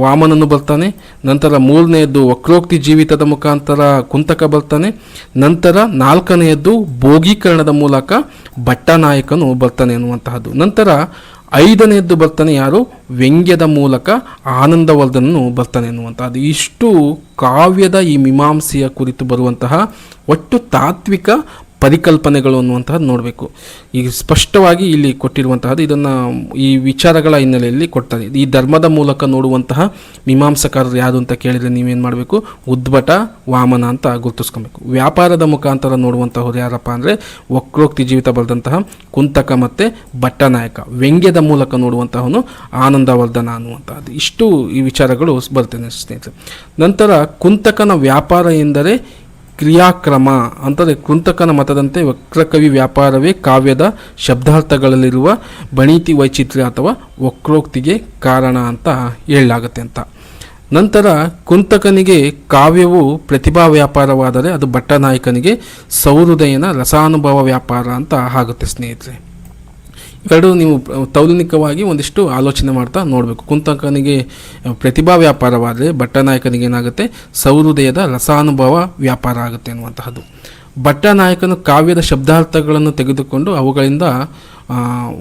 ವಾಮನನು ಬರ್ತಾನೆ, ನಂತರ ಮೂರನೆಯದ್ದು ವಕ್ರೋಕ್ತಿ ಜೀವಿತದ ಮುಖಾಂತರ ಕುಂತಕ ಬರ್ತಾನೆ, ನಂತರ ನಾಲ್ಕನೆಯದ್ದು ಭೋಗೀಕರಣದ ಮೂಲಕ ಭಟ್ಟನಾಯಕನು ಬರ್ತಾನೆ ಎನ್ನುವಂತಹದ್ದು. ನಂತರ ಐದನೆಯದ್ದು ಬರ್ತಾನೆ ಯಾರು? ವ್ಯಂಗ್ಯದ ಮೂಲಕ ಆನಂದವರ್ಧನನು ಬರ್ತಾನೆ ಎನ್ನುವಂತಹದ್ದು. ಇಷ್ಟು ಕಾವ್ಯದ ಈ ಮೀಮಾಂಸೆಯ ಕುರಿತು ಬರುವಂತಹ ಒಟ್ಟು ತಾತ್ವಿಕ ಪರಿಕಲ್ಪನೆಗಳು ಅನ್ನುವಂತಹದ್ದು ನೋಡಬೇಕು. ಈಗ ಸ್ಪಷ್ಟವಾಗಿ ಇಲ್ಲಿ ಕೊಟ್ಟಿರುವಂತಹದ್ದು ಇದನ್ನು ಈ ವಿಚಾರಗಳ ಹಿನ್ನೆಲೆಯಲ್ಲಿ ಕೊಡ್ತಾರೆ. ಈ ಧರ್ಮದ ಮೂಲಕ ನೋಡುವಂತಹ ಮೀಮಾಂಸಕಾರರು ಯಾರು ಅಂತ ಕೇಳಿದರೆ ನೀವೇನು ಮಾಡಬೇಕು? ಉದ್ಭಟ, ವಾಮನ ಅಂತ ಗುರುತಿಸ್ಕೊಬೇಕು. ವ್ಯಾಪಾರದ ಮುಖಾಂತರ ನೋಡುವಂತಹವ್ರು ಯಾರಪ್ಪ ಅಂದರೆ ವಕ್ರೋಕ್ತಿ ಜೀವಿತ ಬರೆದಂತಹ ಕುಂತಕ ಮತ್ತು ಭಟ್ಟನಾಯಕ. ವ್ಯಂಗ್ಯದ ಮೂಲಕ ನೋಡುವಂತಹವನು ಆನಂದವರ್ಧನ ಅನ್ನುವಂತಹದ್ದು. ಇಷ್ಟು ಈ ವಿಚಾರಗಳು ಬರ್ತೇನೆ ಸ್ನೇಹಿತರೆ. ನಂತರ ಕುಂತಕನ ವ್ಯಾಪಾರ ಎಂದರೆ ಕ್ರಿಯಾಕ್ರಮ. ಅಂದರೆ ಕುಂತಕನ ಮತದಂತೆ ವಕ್ರಕವಿ ವ್ಯಾಪಾರವೇ ಕಾವ್ಯದ ಶಬ್ದಾರ್ಥಗಳಲ್ಲಿರುವ ಬಣೀತಿ ವೈಚಿತ್ರ್ಯ ಅಥವಾ ವಕ್ರೋಕ್ತಿಗೆ ಕಾರಣ ಅಂತ ಹೇಳಲಾಗುತ್ತೆ ಅಂತ. ನಂತರ ಕುಂತಕನಿಗೆ ಕಾವ್ಯವು ಪ್ರತಿಭಾ ವ್ಯಾಪಾರವಾದರೆ ಅದು ಭಟ್ಟನಾಯಕನಿಗೆ ಸೌಹೃದಯನ ರಸಾನುಭವ ವ್ಯಾಪಾರ ಅಂತ ಆಗುತ್ತೆ ಸ್ನೇಹಿತರೆ. ಇವೆರಡು ನೀವು ತೌಲನಿಕವಾಗಿ ಒಂದಿಷ್ಟು ಆಲೋಚನೆ ಮಾಡ್ತಾ ನೋಡಬೇಕು. ಕುಂತಕನಿಗೆ ಪ್ರತಿಭಾ ವ್ಯಾಪಾರವಾದರೆ ಭಟ್ಟನಾಯಕನಿಗೆ ಏನಾಗುತ್ತೆ? ಸೌಹೃದಯದ ರಸಾನುಭವ ವ್ಯಾಪಾರ ಆಗುತ್ತೆ ಅನ್ನುವಂತಹದ್ದು. ಭಟ್ಟನಾಯಕನು ಕಾವ್ಯದ ಶಬ್ದಾರ್ಥಗಳನ್ನು ತೆಗೆದುಕೊಂಡು ಅವುಗಳಿಂದ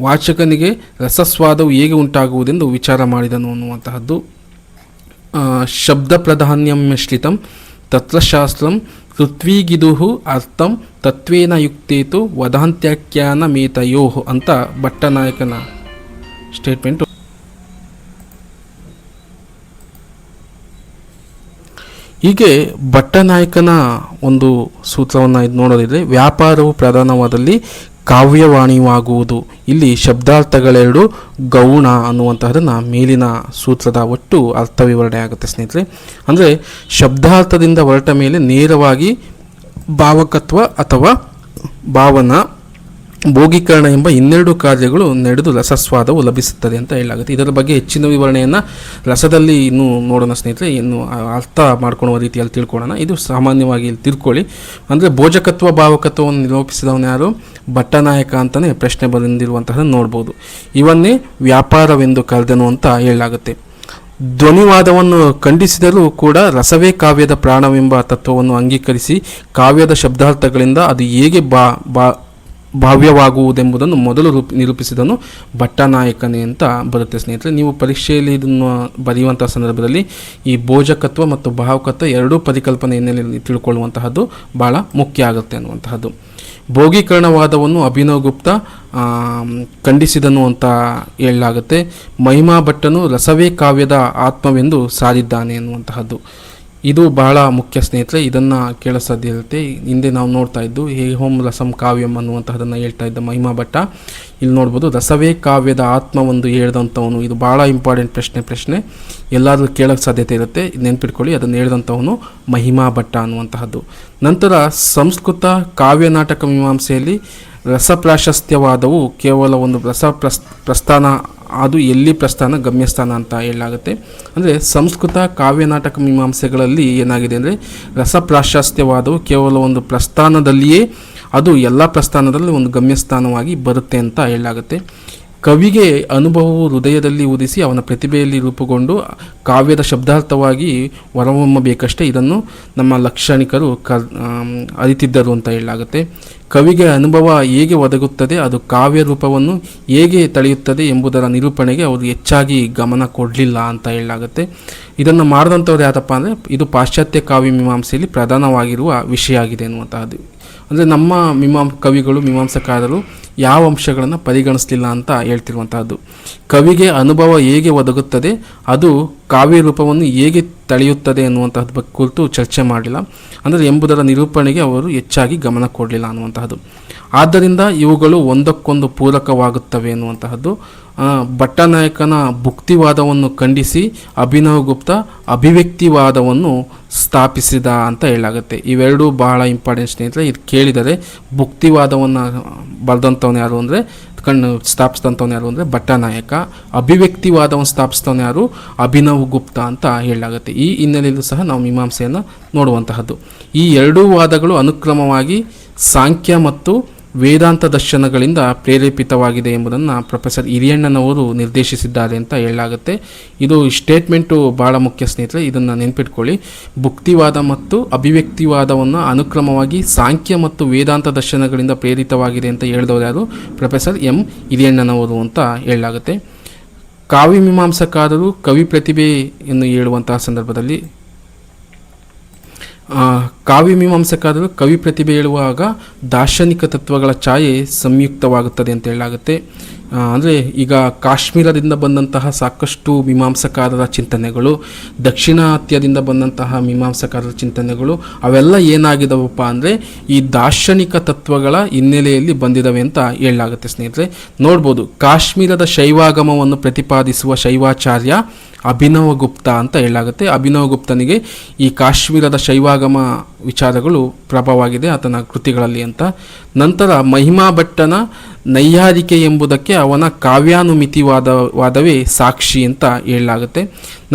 ವಾಚಕನಿಗೆ ರಸಸ್ವಾದವು ಹೇಗೆ ಉಂಟಾಗುವುದೆಂದು ವಿಚಾರ ಮಾಡಿದನು ಅನ್ನುವಂತಹದ್ದು. ಶಬ್ದ ಪ್ರಾಧಾನ್ಯಂ ಮಿಶ್ರಿತಂ ತತ್ವಶಾಸ್ತ್ರಂ ಪೃಥ್ವೀಗಿದುಹು ಅರ್ಥಂ ತತ್ವೇನ ಯುಕ್ತೇತು ವದಾಂತ್ಯಾಖ್ಯಾನ ಮೇತಯೋ ಅಂತ ಭಟ್ಟನಾಯಕನ ಸ್ಟೇಟ್ಮೆಂಟು. ಹೀಗೆ ಭಟ್ಟನಾಯಕನ ಒಂದು ಸೂತ್ರವನ್ನು ಇದು ನೋಡೋದಿದ್ರೆ, ವ್ಯಾಪಾರವು ಪ್ರಧಾನವಾದಲ್ಲಿ ಕಾವ್ಯವಾಣಿಯಾಗುವುದು. ಇಲ್ಲಿ ಶಬ್ದಾರ್ಥಗಳೆರಡು ಗೌಣ ಅನ್ನುವಂತಹದನ್ನು ಮೇಲಿನ ಸೂತ್ರದ ಒಟ್ಟು ಅರ್ಥ ವಿವರಣೆ ಆಗುತ್ತೆ ಸ್ನೇಹಿತರೆ. ಅಂದರೆ ಶಬ್ದಾರ್ಥದಿಂದ ಹೊರಟ ಮೇಲೆ ನೇರವಾಗಿ ಭಾವಕತ್ವ ಅಥವಾ ಭಾವನಾ ಭೋಗೀಕರಣ ಎಂಬ ಇನ್ನೆರಡು ಕಾರ್ಯಗಳು ನಡೆದು ರಸಸ್ವಾದವು ಲಭಿಸುತ್ತದೆ ಅಂತ ಹೇಳಲಾಗುತ್ತೆ. ಇದರ ಬಗ್ಗೆ ಹೆಚ್ಚಿನ ವಿವರಣೆಯನ್ನು ರಸದಲ್ಲಿ ಇನ್ನೂ ನೋಡೋಣ ಸ್ನೇಹಿತರೆ. ಇನ್ನು ಅರ್ಥ ಮಾಡ್ಕೊಳ್ಳುವ ರೀತಿಯಲ್ಲಿ ತಿಳ್ಕೊಳ್ಳೋಣ. ಇದು ಸಾಮಾನ್ಯವಾಗಿ ಇಲ್ಲಿ ತಿಳ್ಕೊಳ್ಳಿ. ಅಂದರೆ ಭೋಜಕತ್ವ ಭಾವಕತ್ವವನ್ನು ನಿರೂಪಿಸಿದವನು ಯಾರು? ಭಟ್ಟನಾಯಕ ಅಂತಲೇ ಪ್ರಶ್ನೆ ಬಂದಿರುವಂತಹ ನೋಡ್ಬೋದು. ಇವನ್ನೇ ವ್ಯಾಪಾರವೆಂದು ಕರೆದನು ಅಂತ ಹೇಳಲಾಗುತ್ತೆ. ಧ್ವನಿವಾದವನ್ನು ಖಂಡಿಸಿದರೂ ಕೂಡ ರಸವೇ ಕಾವ್ಯದ ಪ್ರಾಣವೆಂಬ ತತ್ವವನ್ನು ಅಂಗೀಕರಿಸಿ ಕಾವ್ಯದ ಶಬ್ದಾರ್ಥಗಳಿಂದ ಅದು ಹೇಗೆ ಭಾವ್ಯವಾಗುವುದೆಂಬುದನ್ನು ಮೊದಲು ನಿರೂಪಿಸಿದನು ಭಟ್ಟನಾಯಕನೇ ಅಂತ ಬರುತ್ತೆ ಸ್ನೇಹಿತರೆ. ನೀವು ಪರೀಕ್ಷೆಯಲ್ಲಿ ಇದನ್ನು ಬರೆಯುವಂಥ ಸಂದರ್ಭದಲ್ಲಿ ಈ ಭೋಜಕತ್ವ ಮತ್ತು ಭಾವುಕತ್ವ ಎರಡೂ ಪರಿಕಲ್ಪನೆ ಹಿನ್ನೆಲೆಯಲ್ಲಿ ತಿಳ್ಕೊಳ್ಳುವಂತಹದ್ದು ಭಾಳ ಮುಖ್ಯ ಆಗುತ್ತೆ ಅನ್ನುವಂತಹದ್ದು. ಭೋಗೀಕರಣವಾದವನ್ನು ಅಭಿನವ್ ಗುಪ್ತ ಖಂಡಿಸಿದನು ಅಂತ ಹೇಳಲಾಗುತ್ತೆ. ಮಹಿಮಾ ಭಟ್ಟನು ರಸವೇ ಕಾವ್ಯದ ಆತ್ಮವೆಂದು ಸಾರಿದ್ದಾನೆ ಅನ್ನುವಂತಹದ್ದು ಇದು ಬಹಳ ಮುಖ್ಯ ಸ್ನೇಹಿತರೆ. ಇದನ್ನು ಕೇಳ ಸಾಧ್ಯ ಇರುತ್ತೆ. ಹಿಂದೆ ನಾವು ನೋಡ್ತಾ ಇದ್ದು ಹೇ ಹೋಂ ರಸಂ ಕಾವ್ಯಂ ಅನ್ನುವಂತಹದನ್ನು ಹೇಳ್ತಾ ಇದ್ದ ಮಹಿಮಾ ಭಟ್ಟ. ಇಲ್ಲಿ ನೋಡ್ಬೋದು ರಸವೇ ಕಾವ್ಯದ ಆತ್ಮವೊಂದು ಹೇಳ್ದಂಥವನು. ಇದು ಭಾಳ ಇಂಪಾರ್ಟೆಂಟ್ ಪ್ರಶ್ನೆ ಎಲ್ಲಾದರೂ ಕೇಳೋಕ್ಕೆ ಸಾಧ್ಯತೆ ಇರುತ್ತೆ, ನೆನ್ಪಿಟ್ಕೊಳ್ಳಿ. ಅದನ್ನು ಹೇಳ್ದಂಥವನು ಮಹಿಮಾ ಭಟ್ಟ ಅನ್ನುವಂತಹದ್ದು. ನಂತರ ಸಂಸ್ಕೃತ ಕಾವ್ಯ ನಾಟಕ ಮೀಮಾಂಸೆಯಲ್ಲಿ ರಸಪ್ರಾಶಸ್ತ್ಯವಾದವು ಕೇವಲ ಒಂದು ಪ್ರಸ್ಥಾನ, ಅದು ಎಲ್ಲಿ ಪ್ರಸ್ಥಾನ ಗಮ್ಯಸ್ಥಾನ ಅಂತ ಹೇಳಲಾಗುತ್ತೆ. ಅಂದರೆ ಸಂಸ್ಕೃತ ಕಾವ್ಯ ನಾಟಕ ಮೀಮಾಂಸೆಗಳಲ್ಲಿ ಏನಾಗಿದೆ ಅಂದರೆ ರಸಪ್ರಾಶಸ್ತ್ಯವಾದವು ಕೇವಲ ಒಂದು ಪ್ರಸ್ಥಾನದಲ್ಲಿಯೇ ಅದು ಎಲ್ಲ ಪ್ರಸ್ಥಾನದಲ್ಲಿ ಒಂದು ಗಮ್ಯಸ್ಥಾನವಾಗಿ ಬರುತ್ತೆ ಅಂತ ಹೇಳಲಾಗುತ್ತೆ. ಕವಿಗೆ ಅನುಭವವು ಹೃದಯದಲ್ಲಿ ಉದಿಸಿ ಅವನ ಪ್ರತಿಭೆಯಲ್ಲಿ ರೂಪುಗೊಂಡು ಕಾವ್ಯದ ಶಬ್ದಾರ್ಥವಾಗಿ ಹೊರಹೊಮ್ಮಬೇಕಷ್ಟೇ ಇದನ್ನು ನಮ್ಮ ಲಾಕ್ಷಣಿಕರು ಅರಿತಿದ್ದರು ಅಂತ ಹೇಳಲಾಗುತ್ತೆ. ಕವಿಗೆ ಅನುಭವ ಹೇಗೆ ಒದಗುತ್ತದೆ, ಅದು ಕಾವ್ಯ ರೂಪವನ್ನು ಹೇಗೆ ತಳೆಯುತ್ತದೆ ಎಂಬುದರ ನಿರೂಪಣೆಗೆ ಅವರು ಹೆಚ್ಚಾಗಿ ಗಮನ ಕೊಡಲಿಲ್ಲ ಅಂತ ಹೇಳಲಾಗುತ್ತೆ. ಇದನ್ನು ಮಾಡಿದಂಥವ್ರು ಯಾರಪ್ಪ ಅಂದರೆ ಇದು ಪಾಶ್ಚಾತ್ಯ ಕಾವ್ಯ ಮೀಮಾಂಸೆಯಲ್ಲಿ ಪ್ರಧಾನವಾಗಿರುವ ವಿಷಯ ಆಗಿದೆ ಅನ್ನುವಂತಹದ್ದು. ಅಂದರೆ ನಮ್ಮ ಕವಿಗಳು ಮೀಮಾಂಸಕಾರರು ಯಾವ ಅಂಶಗಳನ್ನು ಪರಿಗಣಿಸಲಿಲ್ಲ ಅಂತ ಹೇಳ್ತಿರುವಂತಹದ್ದು. ಕವಿಗೆ ಅನುಭವ ಹೇಗೆ ಒದಗುತ್ತದೆ, ಅದು ಕಾವ್ಯ ರೂಪವನ್ನು ಹೇಗೆ ತಳೆಯುತ್ತದೆ ಅನ್ನುವಂಥದ್ದು ಬಗ್ಗೆ ಕುರಿತು ಚರ್ಚೆ ಮಾಡಲಿಲ್ಲ. ಅಂದರೆ ಎಂಬುದರ ನಿರೂಪಣೆಗೆ ಅವರು ಹೆಚ್ಚಾಗಿ ಗಮನ ಕೊಡಲಿಲ್ಲ ಅನ್ನುವಂತಹದ್ದು. ಆದ್ದರಿಂದ ಇವುಗಳು ಒಂದಕ್ಕೊಂದು ಪೂರಕವಾಗುತ್ತವೆ ಎನ್ನುವಂತಹದ್ದು. ಭಟ್ಟನಾಯಕನ ಭುಕ್ತಿವಾದವನ್ನು ಖಂಡಿಸಿ ಅಭಿನವ್ ಗುಪ್ತ ಅಭಿವ್ಯಕ್ತಿವಾದವನ್ನು ಸ್ಥಾಪಿಸಿದ ಅಂತ ಹೇಳಲಾಗುತ್ತೆ. ಇವೆರಡೂ ಬಹಳ ಇಂಪಾರ್ಟೆಂಟ್ ಸ್ನೇಹಿತರೆ. ಇದು ಕೇಳಿದರೆ ಭುಕ್ತಿವಾದವನ್ನು ಬರೆದಂಥವನು ಯಾರು ಅಂದರೆ ಸ್ಥಾಪಿಸಿದಂಥವನು ಯಾರು ಅಂದರೆ ಭಟ್ಟನಾಯಕ. ಅಭಿವ್ಯಕ್ತಿವಾದವನ್ನು ಸ್ಥಾಪಿಸಿದವನು ಯಾರು ಅಭಿನವ್ ಗುಪ್ತ ಅಂತ ಹೇಳಲಾಗುತ್ತೆ. ಈ ಹಿನ್ನೆಲೆಯಲ್ಲೂ ಸಹ ನಾವು ಮೀಮಾಂಸೆಯನ್ನು ನೋಡುವಂತಹದ್ದು. ಈ ಎರಡೂ ವಾದಗಳು ಅನುಕ್ರಮವಾಗಿ ಸಾಂಖ್ಯ ಮತ್ತು ವೇದಾಂತ ದರ್ಶನಗಳಿಂದ ಪ್ರೇರೇಪಿತವಾಗಿದೆ ಎಂಬುದನ್ನು ಪ್ರೊಫೆಸರ್ ಹಿರಿಯಣ್ಣನವರು ನಿರ್ದೇಶಿಸಿದ್ದಾರೆ ಅಂತ ಹೇಳಲಾಗುತ್ತೆ. ಇದು ಸ್ಟೇಟ್ಮೆಂಟು ಭಾಳ ಮುಖ್ಯ ಸ್ನೇಹಿತರೆ, ಇದನ್ನು ನೆನ್ಪಿಟ್ಕೊಳ್ಳಿ. ಭುಕ್ತಿವಾದ ಮತ್ತು ಅಭಿವ್ಯಕ್ತಿವಾದವನ್ನು ಅನುಕ್ರಮವಾಗಿ ಸಾಂಖ್ಯ ಮತ್ತು ವೇದಾಂತ ದರ್ಶನಗಳಿಂದ ಪ್ರೇರಿತವಾಗಿದೆ ಅಂತ ಹೇಳಿದವರು ಯಾರು? ಪ್ರೊಫೆಸರ್ ಎಂ ಹಿರಿಯಣ್ಣನವರು ಅಂತ ಹೇಳಲಾಗುತ್ತೆ. ಕಾವ್ಯ ಮೀಮಾಂಸಕಾರರು ಕವಿ ಪ್ರತಿಭೆಯನ್ನು ಹೇಳುವಂತಹ ಸಂದರ್ಭದಲ್ಲಿ ಕಾವ್ಯ ಮೀಮಾಂಸಕಾರರು ಕವಿ ಪ್ರತಿಭೆ ಹೇಳುವಾಗ ದಾರ್ಶನಿಕ ತತ್ವಗಳ ಛಾಯೆ ಸಂಯುಕ್ತವಾಗುತ್ತದೆ ಅಂತ ಹೇಳಲಾಗುತ್ತೆ. ಅಂದರೆ ಈಗ ಕಾಶ್ಮೀರದಿಂದ ಬಂದಂತಹ ಸಾಕಷ್ಟು ಮೀಮಾಂಸಕಾರರ ಚಿಂತನೆಗಳು, ದಕ್ಷಿಣಾತ್ಯದಿಂದ ಬಂದಂತಹ ಮೀಮಾಂಸಕಾರರ ಚಿಂತನೆಗಳು ಅವೆಲ್ಲ ಏನಾಗಿದವಪ್ಪ ಅಂದರೆ ಈ ದಾರ್ಶನಿಕ ತತ್ವಗಳ ಹಿನ್ನೆಲೆಯಲ್ಲಿ ಬಂದಿದ್ದಾವೆ ಅಂತ ಹೇಳಲಾಗುತ್ತೆ ಸ್ನೇಹಿತರೆ. ನೋಡ್ಬೋದು, ಕಾಶ್ಮೀರದ ಶೈವಾಗಮವನ್ನು ಪ್ರತಿಪಾದಿಸುವ ಶೈವಾಚಾರ್ಯ ಅಭಿನವ ಗುಪ್ತ ಅಂತ ಹೇಳಲಾಗುತ್ತೆ. ಅಭಿನವ ಗುಪ್ತನಿಗೆ ಈ ಕಾಶ್ಮೀರದ ಶೈವಾಗಮ ವಿಚಾರಗಳು ಪ್ರಭಾವವಾಗಿದೆ ಆತನ ಕೃತಿಗಳಲ್ಲಿ ಅಂತ. ನಂತರ ಮಹಿಮಾ ಭಟ್ಟನ ನೈಯಾರಿಕೆ ಎಂಬುದಕ್ಕೆ ಅವನ ಕಾವ್ಯಾನುಮಿತಿವಾದವೇ ಸಾಕ್ಷಿ ಅಂತ ಹೇಳಲಾಗುತ್ತೆ.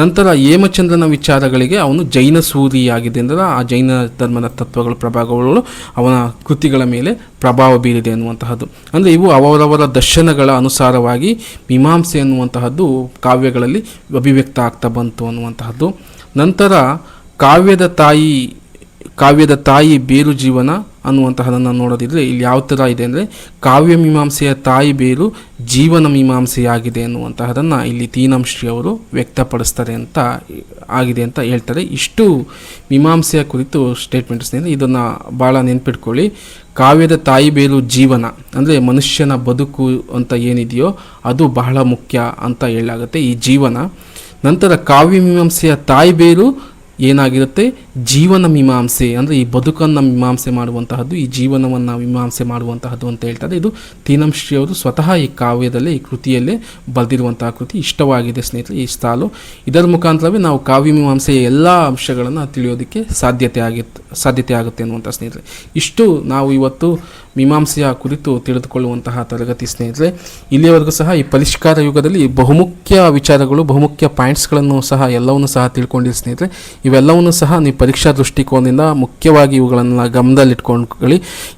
ನಂತರ ಹೇಮಚಂದ್ರನ ವಿಚಾರಗಳಿಗೆ ಅವನು ಜೈನ ಸೂರಿಯಾಗಿದೆ ಅಂದರೆ ಆ ಜೈನ ಧರ್ಮದ ತತ್ವಗಳ ಪ್ರಭಾವಗಳು ಅವನ ಕೃತಿಗಳ ಮೇಲೆ ಪ್ರಭಾವ ಬೀರಿದೆ ಅನ್ನುವಂತಹದ್ದು. ಅಂದರೆ ಇವು ಅವರವರ ದರ್ಶನಗಳ ಅನುಸಾರವಾಗಿ ಮೀಮಾಂಸೆ ಅನ್ನುವಂತಹದ್ದು ಕಾವ್ಯಗಳಲ್ಲಿ ಅಭಿವ್ಯಕ್ತ ಆಗ್ತಾ ಬಂತು ಅನ್ನುವಂತಹದ್ದು. ನಂತರ ಕಾವ್ಯದ ತಾಯಿ ಬೇರು ಜೀವನ ಅನ್ನುವಂತಹದನ್ನು ನೋಡೋದಿದ್ರೆ ಇಲ್ಲಿ ಯಾವ ಥರ ಇದೆ ಅಂದರೆ ಕಾವ್ಯ ಮೀಮಾಂಸೆಯ ತಾಯಿ ಬೇರು ಜೀವನ ಮೀಮಾಂಸೆಯಾಗಿದೆ ಅನ್ನುವಂತಹದನ್ನು ಇಲ್ಲಿ ತೀನಂಶ್ರೀ ಅವರು ವ್ಯಕ್ತಪಡಿಸ್ತಾರೆ ಅಂತ ಆಗಿದೆ ಅಂತ ಹೇಳ್ತಾರೆ. ಇಷ್ಟು ಮೀಮಾಂಸೆಯ ಕುರಿತು ಸ್ಟೇಟ್ಮೆಂಟ್ಸ್. ಇದನ್ನು ಭಾಳ ನೆನ್ಪಿಟ್ಕೊಳ್ಳಿ. ಕಾವ್ಯದ ತಾಯಿ ಬೇರು ಜೀವನ ಅಂದರೆ ಮನುಷ್ಯನ ಬದುಕು ಅಂತ ಏನಿದೆಯೋ ಅದು ಬಹಳ ಮುಖ್ಯ ಅಂತ ಹೇಳಲಾಗುತ್ತೆ, ಈ ಜೀವನ. ನಂತರ ಕಾವ್ಯ ಮೀಮಾಂಸೆಯ ತಾಯಿ ಬೇರು ಏನಾಗಿರುತ್ತೆ? ಜೀವನ ಮೀಮಾಂಸೆ ಅಂದರೆ ಈ ಬದುಕನ್ನು ಮೀಮಾಂಸೆ ಮಾಡುವಂತಹದ್ದು, ಈ ಜೀವನವನ್ನು ಮೀಮಾಂಸೆ ಮಾಡುವಂತಹದ್ದು ಅಂತ ಹೇಳ್ತಾರೆ. ಇದು ತೀನಂಶ್ರೀ ಅವರು ಸ್ವತಃ ಈ ಕಾವ್ಯದಲ್ಲೇ, ಈ ಕೃತಿಯಲ್ಲೇ ಬರೆದಿರುವಂತಹ ಕೃತಿ. ಇಷ್ಟವಾಗಿದೆ ಸ್ನೇಹಿತರೆ ಈ ಸಾಲು. ಇದರ ಮುಖಾಂತರವೇ ನಾವು ಕಾವ್ಯ ಮೀಮಾಂಸೆಯ ಎಲ್ಲ ಅಂಶಗಳನ್ನು ತಿಳಿಯೋದಕ್ಕೆ ಸಾಧ್ಯತೆ ಆಗುತ್ತೆ ಅನ್ನುವಂಥ ಸ್ನೇಹಿತರೆ. ಇಷ್ಟು ನಾವು ಇವತ್ತು ಮೀಮಾಂಸೆಯ ಕುರಿತು ತಿಳಿದುಕೊಳ್ಳುವಂತಹ ತರಗತಿ ಸ್ನೇಹಿತರೆ. ಇಲ್ಲಿಯವರೆಗೂ ಸಹ ಈ ಪರಿಷ್ಕಾರ ಯುಗದಲ್ಲಿ ಬಹುಮುಖ್ಯ ವಿಚಾರಗಳು, ಬಹುಮುಖ್ಯ ಪಾಯಿಂಟ್ಸ್ಗಳನ್ನು ಸಹ ಎಲ್ಲವನ್ನೂ ಸಹ ತಿಳ್ಕೊಂಡಿರಿ ಸ್ನೇಹಿತರೆ. ಇವೆಲ್ಲವನ್ನೂ ಸಹ ನೀವು ಪರೀಕ್ಷಾ ದೃಷ್ಟಿಕೋನದಿಂದ ಮುಖ್ಯವಾಗಿ ಇವುಗಳನ್ನು ಗಮನದಲ್ಲಿಟ್ಕೊಳ್ಳಿ.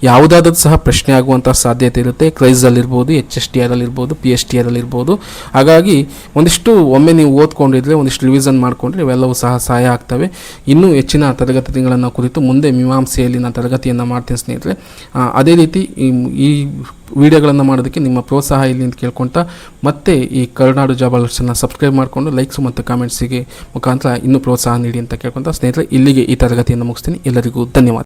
ಯಾವುದಾದ್ರೂ ಸಹ ಪ್ರಶ್ನೆ ಆಗುವಂಥ ಸಾಧ್ಯತೆ ಇರುತ್ತೆ. ಕ್ರೈಸಲ್ಲಿರ್ಬೋದು, HSTRಲ್ಲಿರ್ಬೋದು, PSTRಲ್ಲಿರ್ಬೋದು. ಹಾಗಾಗಿ ಒಂದಿಷ್ಟು ಒಮ್ಮೆ ನೀವು ಓದ್ಕೊಂಡಿದ್ರೆ, ಒಂದಿಷ್ಟು ರಿವಿಷನ್ ಮಾಡಿಕೊಂಡ್ರೆ ಇವೆಲ್ಲವೂ ಸಹ ಸಹಾಯ ಆಗ್ತವೆ. ಇನ್ನೂ ಹೆಚ್ಚಿನ ತರಗತಿಗಳನ್ನು ಕುರಿತು ಮುಂದೆ ಮೀಮಾಂಸೆಯಲ್ಲಿ ನಾನು ತರಗತಿಯನ್ನು ಮಾಡ್ತೀನಿ ಸ್ನೇಹಿತರೆ. ಅದೇ ರೀತಿ ಈ ವಿಡಿಯೋಗಳನ್ನು ಮಾಡೋದಕ್ಕೆ ನಿಮ್ಮ ಪ್ರೋತ್ಸಾಹ ಇಲ್ಲಿ ಅಂತ ಕೇಳ್ಕೊಳ್ತಾ, ಮತ್ತೆ ಈ ಕರುನಾಡು ಜಾಬ್ ಅಲರ್ಟ್ಸನ್ನು ಸಬ್ಸ್ಕ್ರೈಬ್ ಮಾಡಿಕೊಂಡು ಲೈಕ್ಸ್ ಮತ್ತು ಕಾಮೆಂಟ್ಸಿಗೆ ಮುಖಾಂತರ ಇನ್ನೂ ಪ್ರೋತ್ಸಾಹ ನೀಡಿ ಅಂತ ಕೇಳ್ಕೊಳ್ತಾ ಸ್ನೇಹಿತರೆ, ಇಲ್ಲಿಗೆ ಈ ತರಗತಿಯನ್ನು ಮುಗಿಸ್ತೀನಿ. ಎಲ್ಲರಿಗೂ ಧನ್ಯವಾದ.